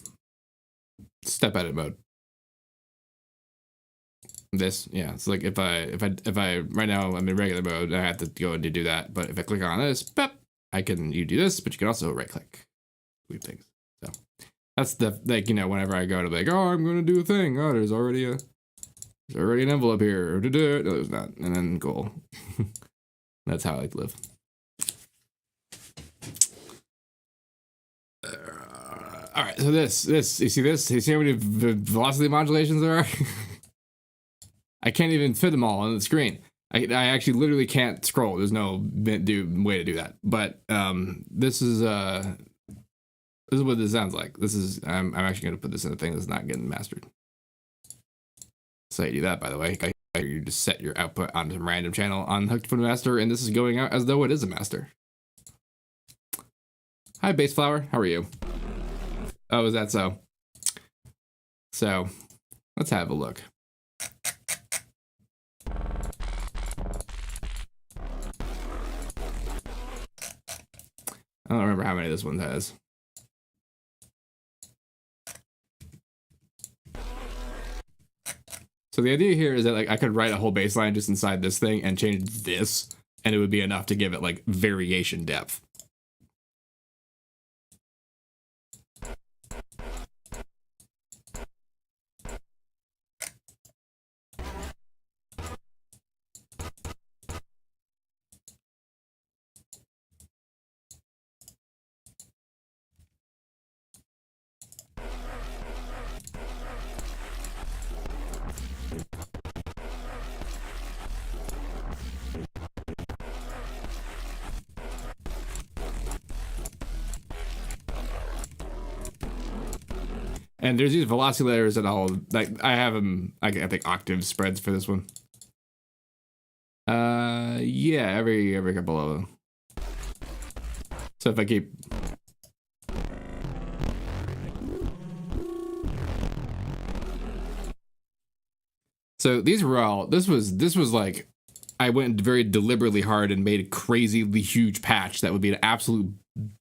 step edit mode. This, yeah, it's like if I right now I'm in regular mode, I have to go and do that. But if I click on this, pep, you do this, but you can also right click, sweep things. So that's the like, you know, whenever I go to like, oh, I'm gonna do a thing. Oh, there's already an envelope here. No, there's not, and then cool. That's how I like to live. All right, so this, you see this? You see how many velocity modulations there are? I can't even fit them all on the screen. I actually literally can't scroll. There's no way to do that. But this is what this sounds like. This is I'm actually going to put this in a thing that's not getting mastered. So you do that, by the way. You just set your output on some random channel on hooked for master, and this is going out as though it is a master. Hi, Bass Flower. How are you? Oh, is that so? So, let's have a look. I don't remember how many this one has. So the idea here is that like I could write a whole bass line just inside this thing and change this, and it would be enough to give it like variation depth. And there's these velocity layers that I'll like. I have them. I think octave spreads for this one. Yeah, every couple of them. So if I keep. So these were all. This was like. I went very deliberately hard and made a crazily huge patch that would be an absolute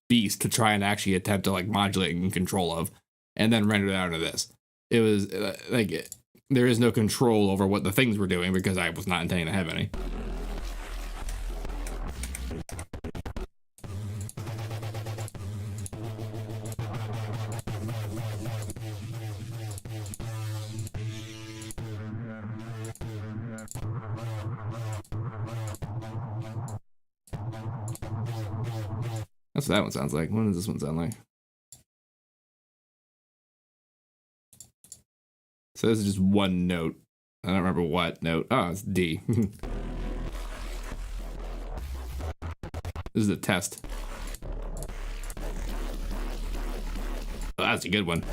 beast to try and actually attempt to like modulate and control of. And then render it out into this. It was like there is no control over what the things were doing because I was not intending to have any. That's what that one sounds like. What does this one sound like? So this is just one note. I don't remember what note. Oh, it's D. This is a test. Oh, that's a good one.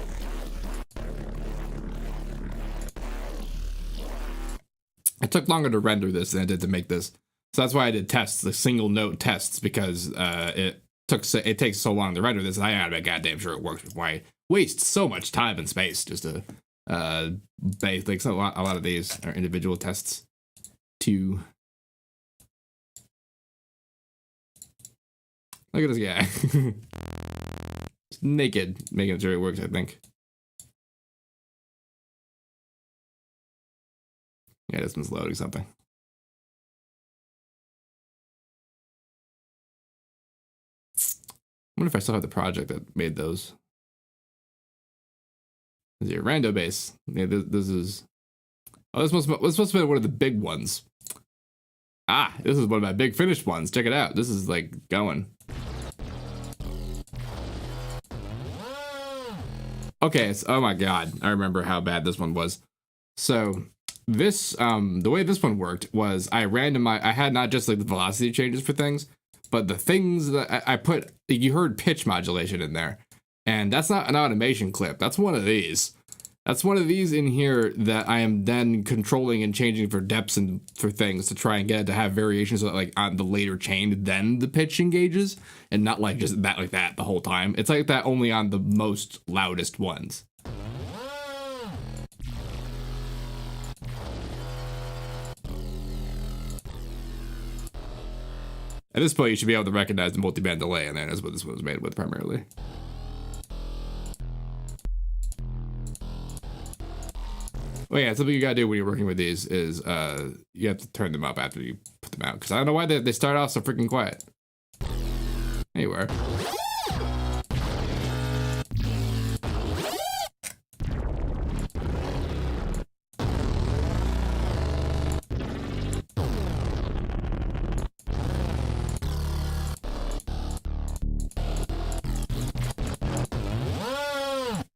It took longer to render this than it did to make this. So that's why I did tests, the single note tests, because it takes so long to render this. And I gotta be goddamn sure it works before I waste so much time and space just to base. Like a lot of these are individual tests to look at this guy. Just naked, making sure it works, I think. Yeah, this one's loading something. I wonder if I still have the project that made those. This is your rando bass. Yeah, this is. Oh, this must have been one of the big ones. Ah, this is one of my big finished ones. Check it out. This is like going. Okay, oh my god, I remember how bad this one was. So this, the way this one worked was I had not just like the velocity changes for things, but the things that I put, you heard pitch modulation in there. And that's not an automation clip. That's one of these. That's one of these in here that I am then controlling and changing for depths and for things to try and get it to have variations so that like on the later chain, then the pitch engages and not like just that like that the whole time. It's like that only on the most loudest ones. At this point, you should be able to recognize the multi-band delay, and that's what this one was made with primarily. Well, yeah, something you gotta do when you're working with these is you have to turn them up after you put them out. Because I don't know why they start off so freaking quiet. Anywhere.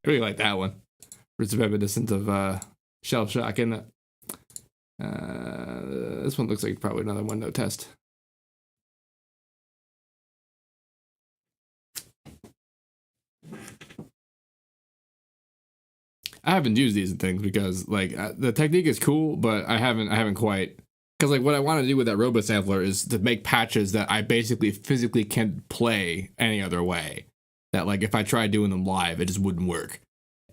really like that one. It's reminiscent of Shell Shock, isn't it? This one looks like probably another one note test. I haven't used these things because like the technique is cool, but I haven't quite, because like what I want to do with that robot sampler is to make patches that I basically physically can't play any other way. That like if I tried doing them live, it just wouldn't work.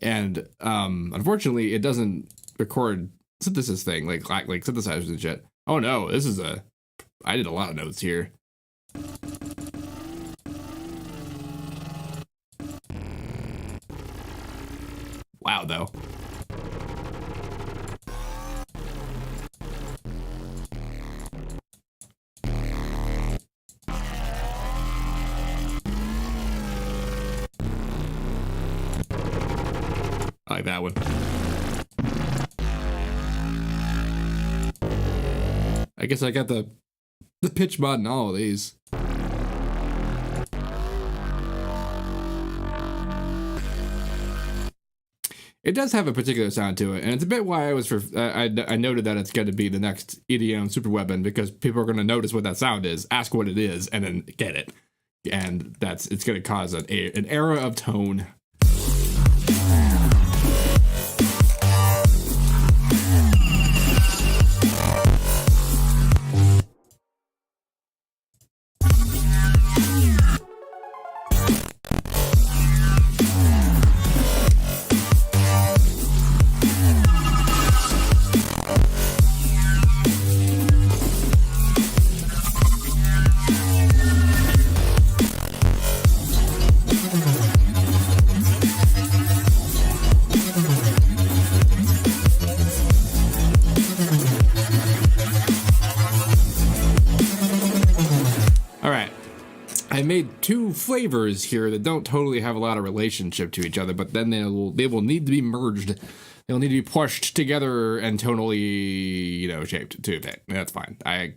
And unfortunately, it doesn't record synthesis thing like synthesizers and shit. Oh no, this is I did a lot of notes here. Wow, though. I like that one. I guess I got the pitch mod in all of these. It does have a particular sound to it, and it's a bit why I was I noted that it's going to be the next EDM super weapon, because people are going to notice what that sound is, ask what it is, and then get it, and it's going to cause an era of tone. I made two flavors here that don't totally have a lot of relationship to each other, but then they will need to be merged. They'll need to be pushed together and tonally, shaped too. That's fine. I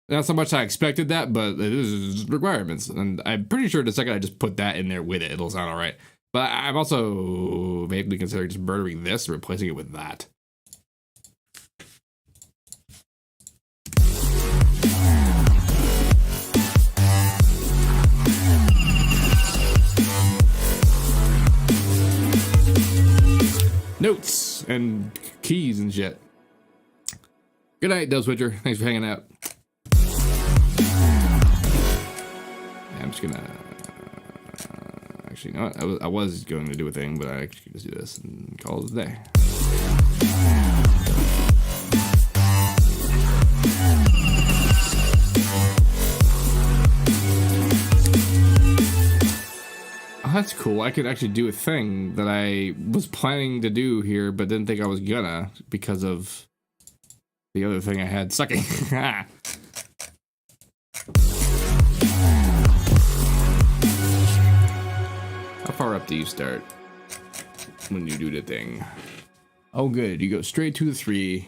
not so much I expected that, but it is requirements, and I'm pretty sure the second I just put that in there with it, it'll sound all right. But I'm also maybe considering just murdering this and replacing it with that. Notes and keys and shit. Good night, Dove Switcher. Thanks for hanging out. Yeah, I'm just gonna actually, no, I was going to do a thing, but I actually just do this and call it a day. That's cool. I could actually do a thing that I was planning to do here, but didn't think I was gonna because of the other thing I had sucking. How far up do you start when you do the thing? Oh, good. You go straight to the 3.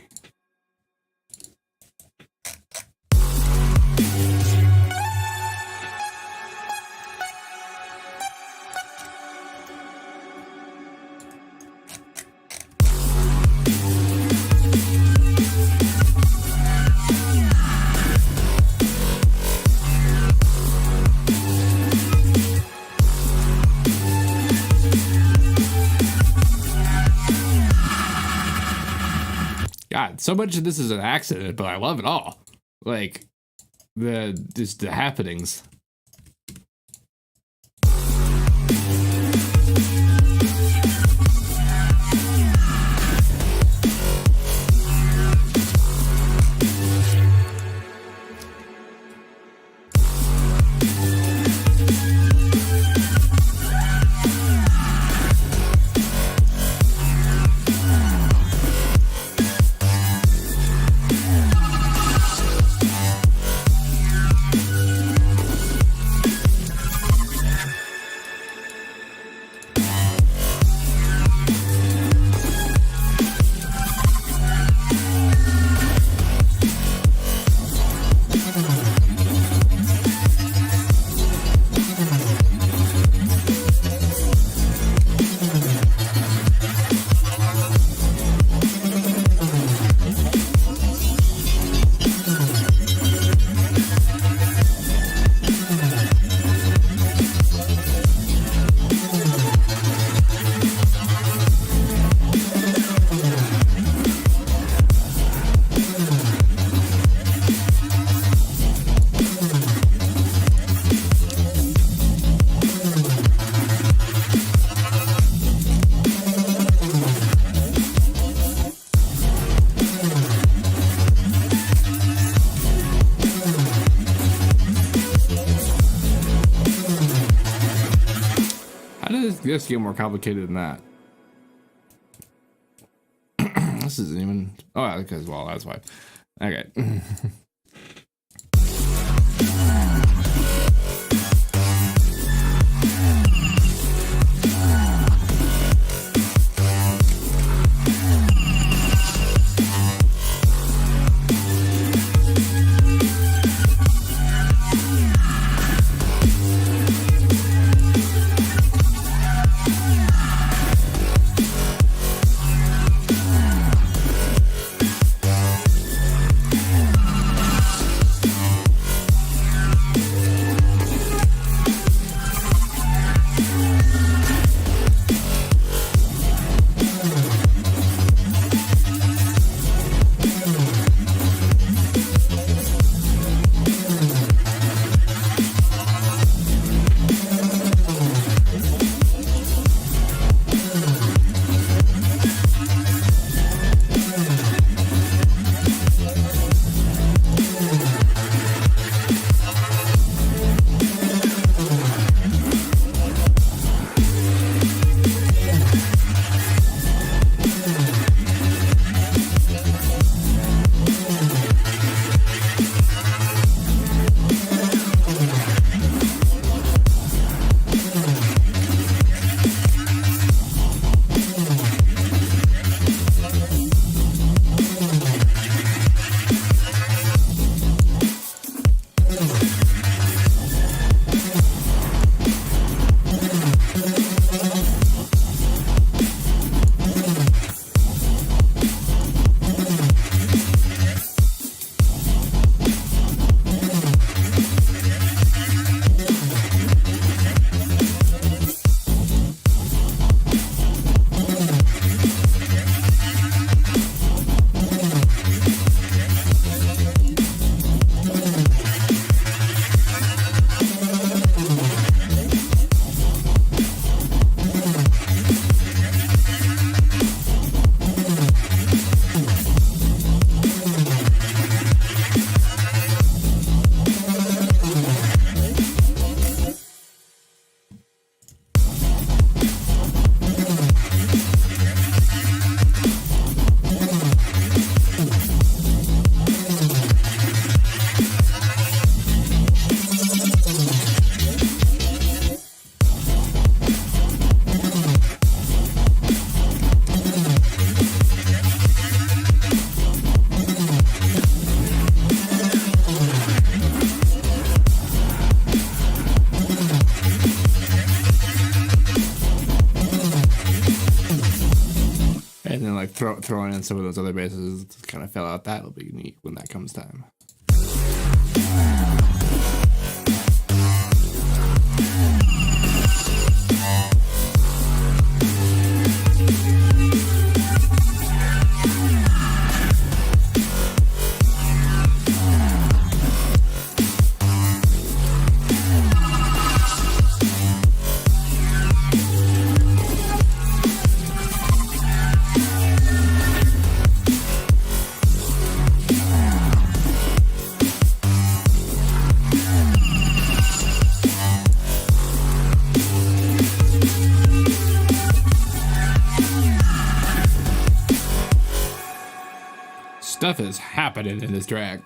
God, so much of this is an accident, but I love it all. Like, just the happenings. guess get more complicated than that. This isn't even. Oh, because well, that's why. Okay. Throwing in some of those other basses kind of fell out. That'll be neat when that comes time. Stuff is happening in this track.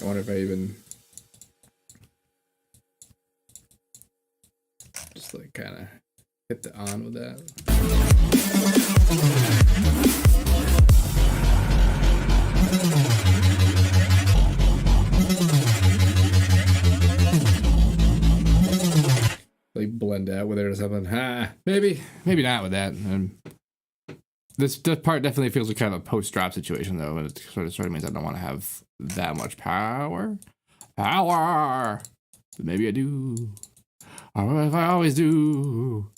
I wonder if I even just like kind of hit the on with that. Like blend out with it or something. Maybe not with that. And this part definitely feels like kind of a post-drop situation, though, and it sort of means I don't want to have that much power. But maybe I do. I always do.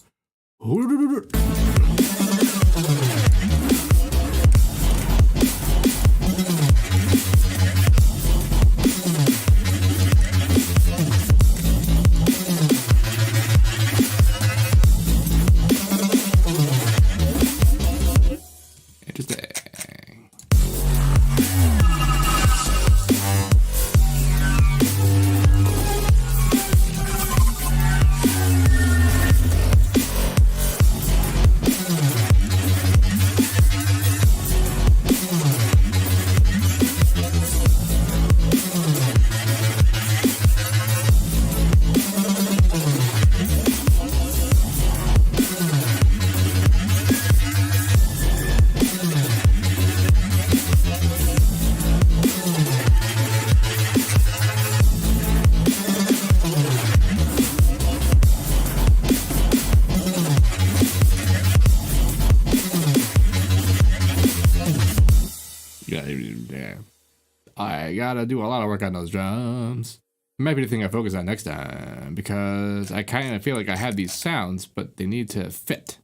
I gotta do a lot of work on those drums. It might be the thing I focus on next time, because I kind of feel like I have these sounds, but they need to fit.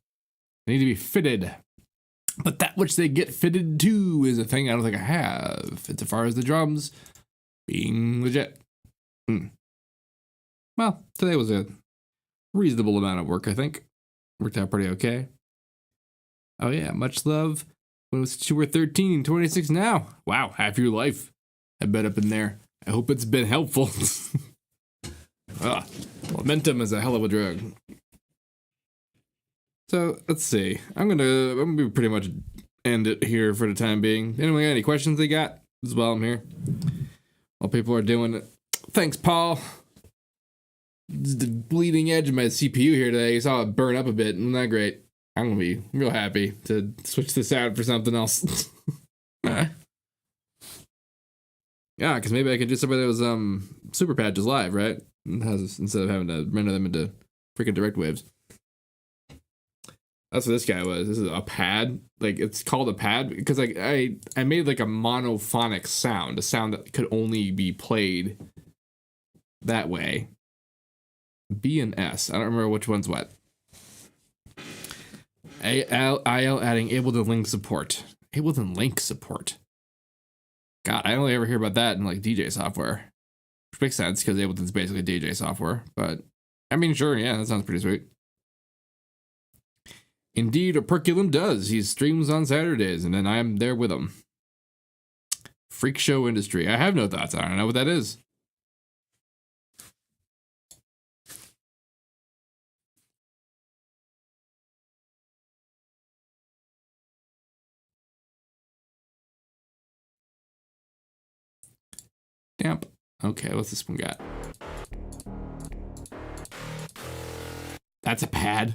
They need to be fitted. But that which they get fitted to is a thing I don't think I have, as far as the drums being legit. Well, today was a reasonable amount of work, I think. Worked out pretty okay. Oh yeah, much love. When it was 2 or 13, 26 now. Wow, half your life. I bet up in there. I hope it's been helpful. Momentum is a hell of a drug. So let's see. I'm gonna pretty much end it here for the time being. Anyway, any questions they got? This is while I'm here. While people are doing it. Thanks, Paul. This is the bleeding edge of my CPU here today. You saw it burn up a bit. Isn't that great? I'm gonna be real happy to switch this out for something else. Yeah, because maybe I could do some of those super patches live, right? Instead of having to render them into freaking direct waves. That's what this guy was. This is a pad. Like, it's called a pad because like I made like a monophonic sound, a sound that could only be played that way. B and S. I don't remember which one's what. IL adding Ableton Link support. Ableton Link support. God, I only ever hear about that in like DJ software. Which makes sense because Ableton's basically DJ software. But I mean, sure, yeah, that sounds pretty sweet. Indeed, Operculum does. He streams on Saturdays, and then I'm there with him. Freak show industry. I have no thoughts. I don't know what that is. Damp. Okay, what's this one got? That's a pad.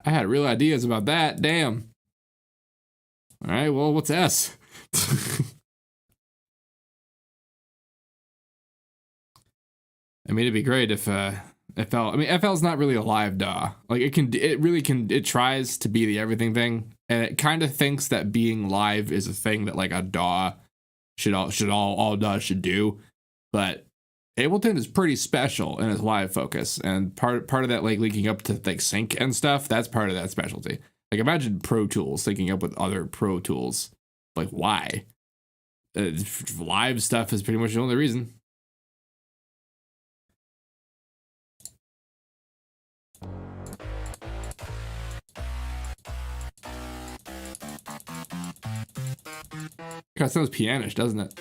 I had real ideas about that. Damn. All right, well, what's S? I mean, it'd be great if FL. I mean, FL's not really a live DAW. Like it tries to be the everything thing, and it kind of thinks that being live is a thing that like a DAW all DAWs should do. But Ableton is pretty special in its live focus, and part of that like linking up to like sync and stuff. That's part of that specialty. Like imagine Pro Tools syncing up with other Pro Tools. Like why? Live stuff is pretty much the only reason. God, it sounds pianish, doesn't it?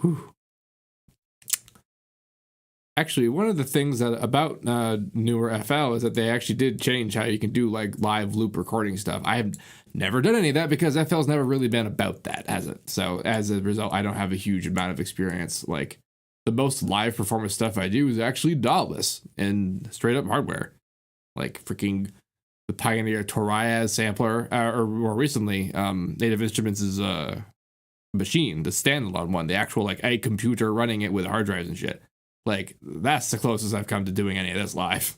Whew. Actually, one of the things that about newer FL is that they actually did change how you can do like live loop recording stuff. I have never done any of that because FL's never really been about that, has it? So as a result, I don't have a huge amount of experience. Like the most live performance stuff I do is actually DAWless and straight up hardware, like freaking the Pioneer Torias sampler, or more recently, Native Instruments' machine, the standalone one, the actual like a computer running it with hard drives and shit. Like, that's the closest I've come to doing any of this live.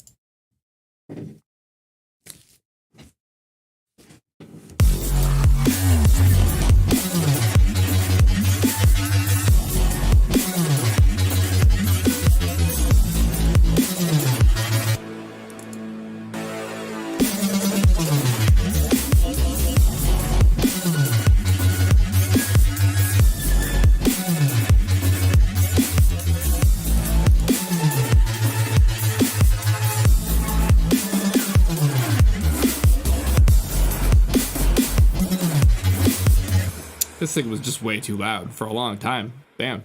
This thing was just way too loud for a long time. Damn.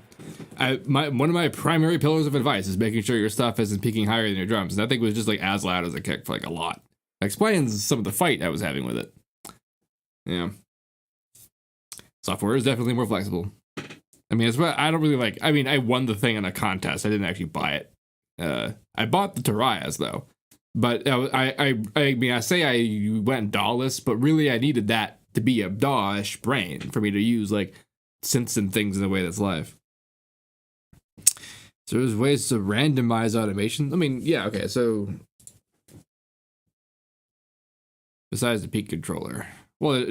One of my primary pillars of advice is making sure your stuff isn't peaking higher than your drums. And that thing was just like as loud as a kick for like a lot. That explains some of the fight I was having with it. Yeah. Software is definitely more flexible. I mean, it's what I don't really like. I mean, I won the thing in a contest. I didn't actually buy it. I bought the Torias though. But I mean, I say I went DAWless, but really I needed that to be a DAW-ish brain for me to use like synths and things in a way that's live. So there's ways to randomize automation. I mean, yeah, okay, so besides the peak controller. Well,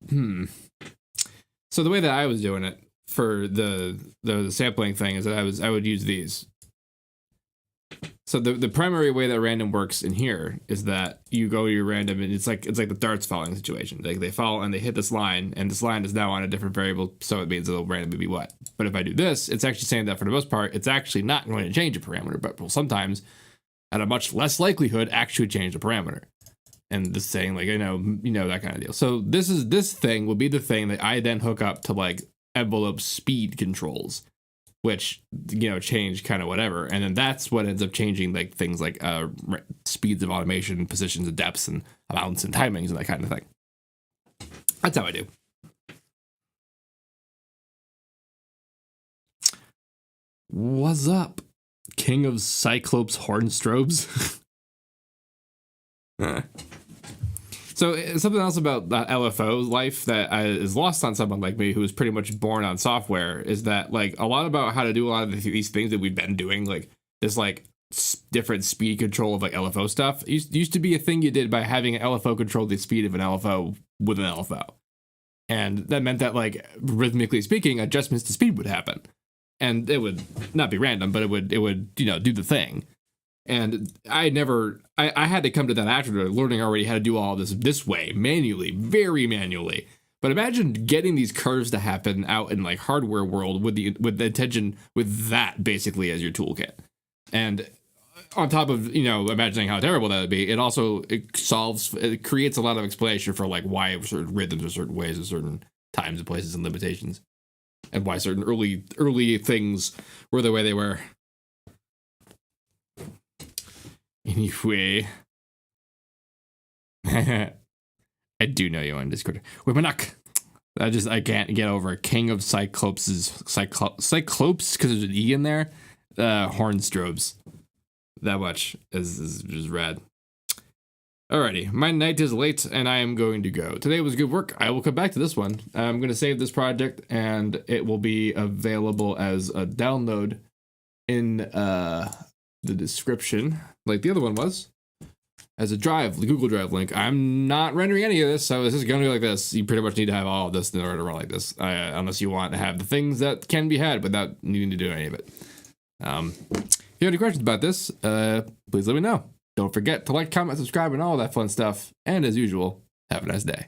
so the way that I was doing it for the sampling thing is that I would use these. So the primary way that random works in here is that you go to your random and it's like the darts falling situation. Like they fall and they hit this line, and this line is now on a different variable, so it means it'll randomly be what. But if I do this, it's actually saying that for the most part, it's actually not going to change a parameter, but will sometimes, at a much less likelihood, actually change the parameter. And this saying like, you know, that kind of deal. So this thing will be the thing that I then hook up to like envelope speed controls, which, you know, change kind of whatever. And then that's what ends up changing like things like speeds of automation, positions and depths and amounts and timings and that kind of thing. That's how I do. What's up, King of Cyclops Hornstrobes? So something else about LFO life that is lost on someone like me who was pretty much born on software is that like a lot about how to do a lot of these things that we've been doing, like this like different speed control of like LFO stuff used to be a thing you did by having an LFO control the speed of an LFO with an LFO. And that meant that like rhythmically speaking, adjustments to speed would happen. And it would not be random, but it would, you know, do the thing. And I had to come to that after learning already how to do all this way, manually, very manually. But imagine getting these curves to happen out in like hardware world with the intention with that basically as your toolkit. And on top of, you know, imagining how terrible that would be, it creates a lot of explanation for like why certain rhythms are certain ways at certain times and places and limitations. And why certain early things were the way they were. Anyway, I do know you on Discord. Wimanak. I can't get over King of Cyclops because there's an E in there. Hornstrobes. That much is just rad. Alrighty, my night is late and I am going to go. Today was good work. I will come back to this one. I'm going to save this project and it will be available as a download in the description, like the other one was, as a drive, the Google Drive link. I'm not rendering any of this, so this is going to be like this. You pretty much need to have all of this in order to run like this, unless you want to have the things that can be had without needing to do any of it. If you have any questions about this, please let me know. Don't forget to like, comment, subscribe, and all that fun stuff. And as usual, have a nice day.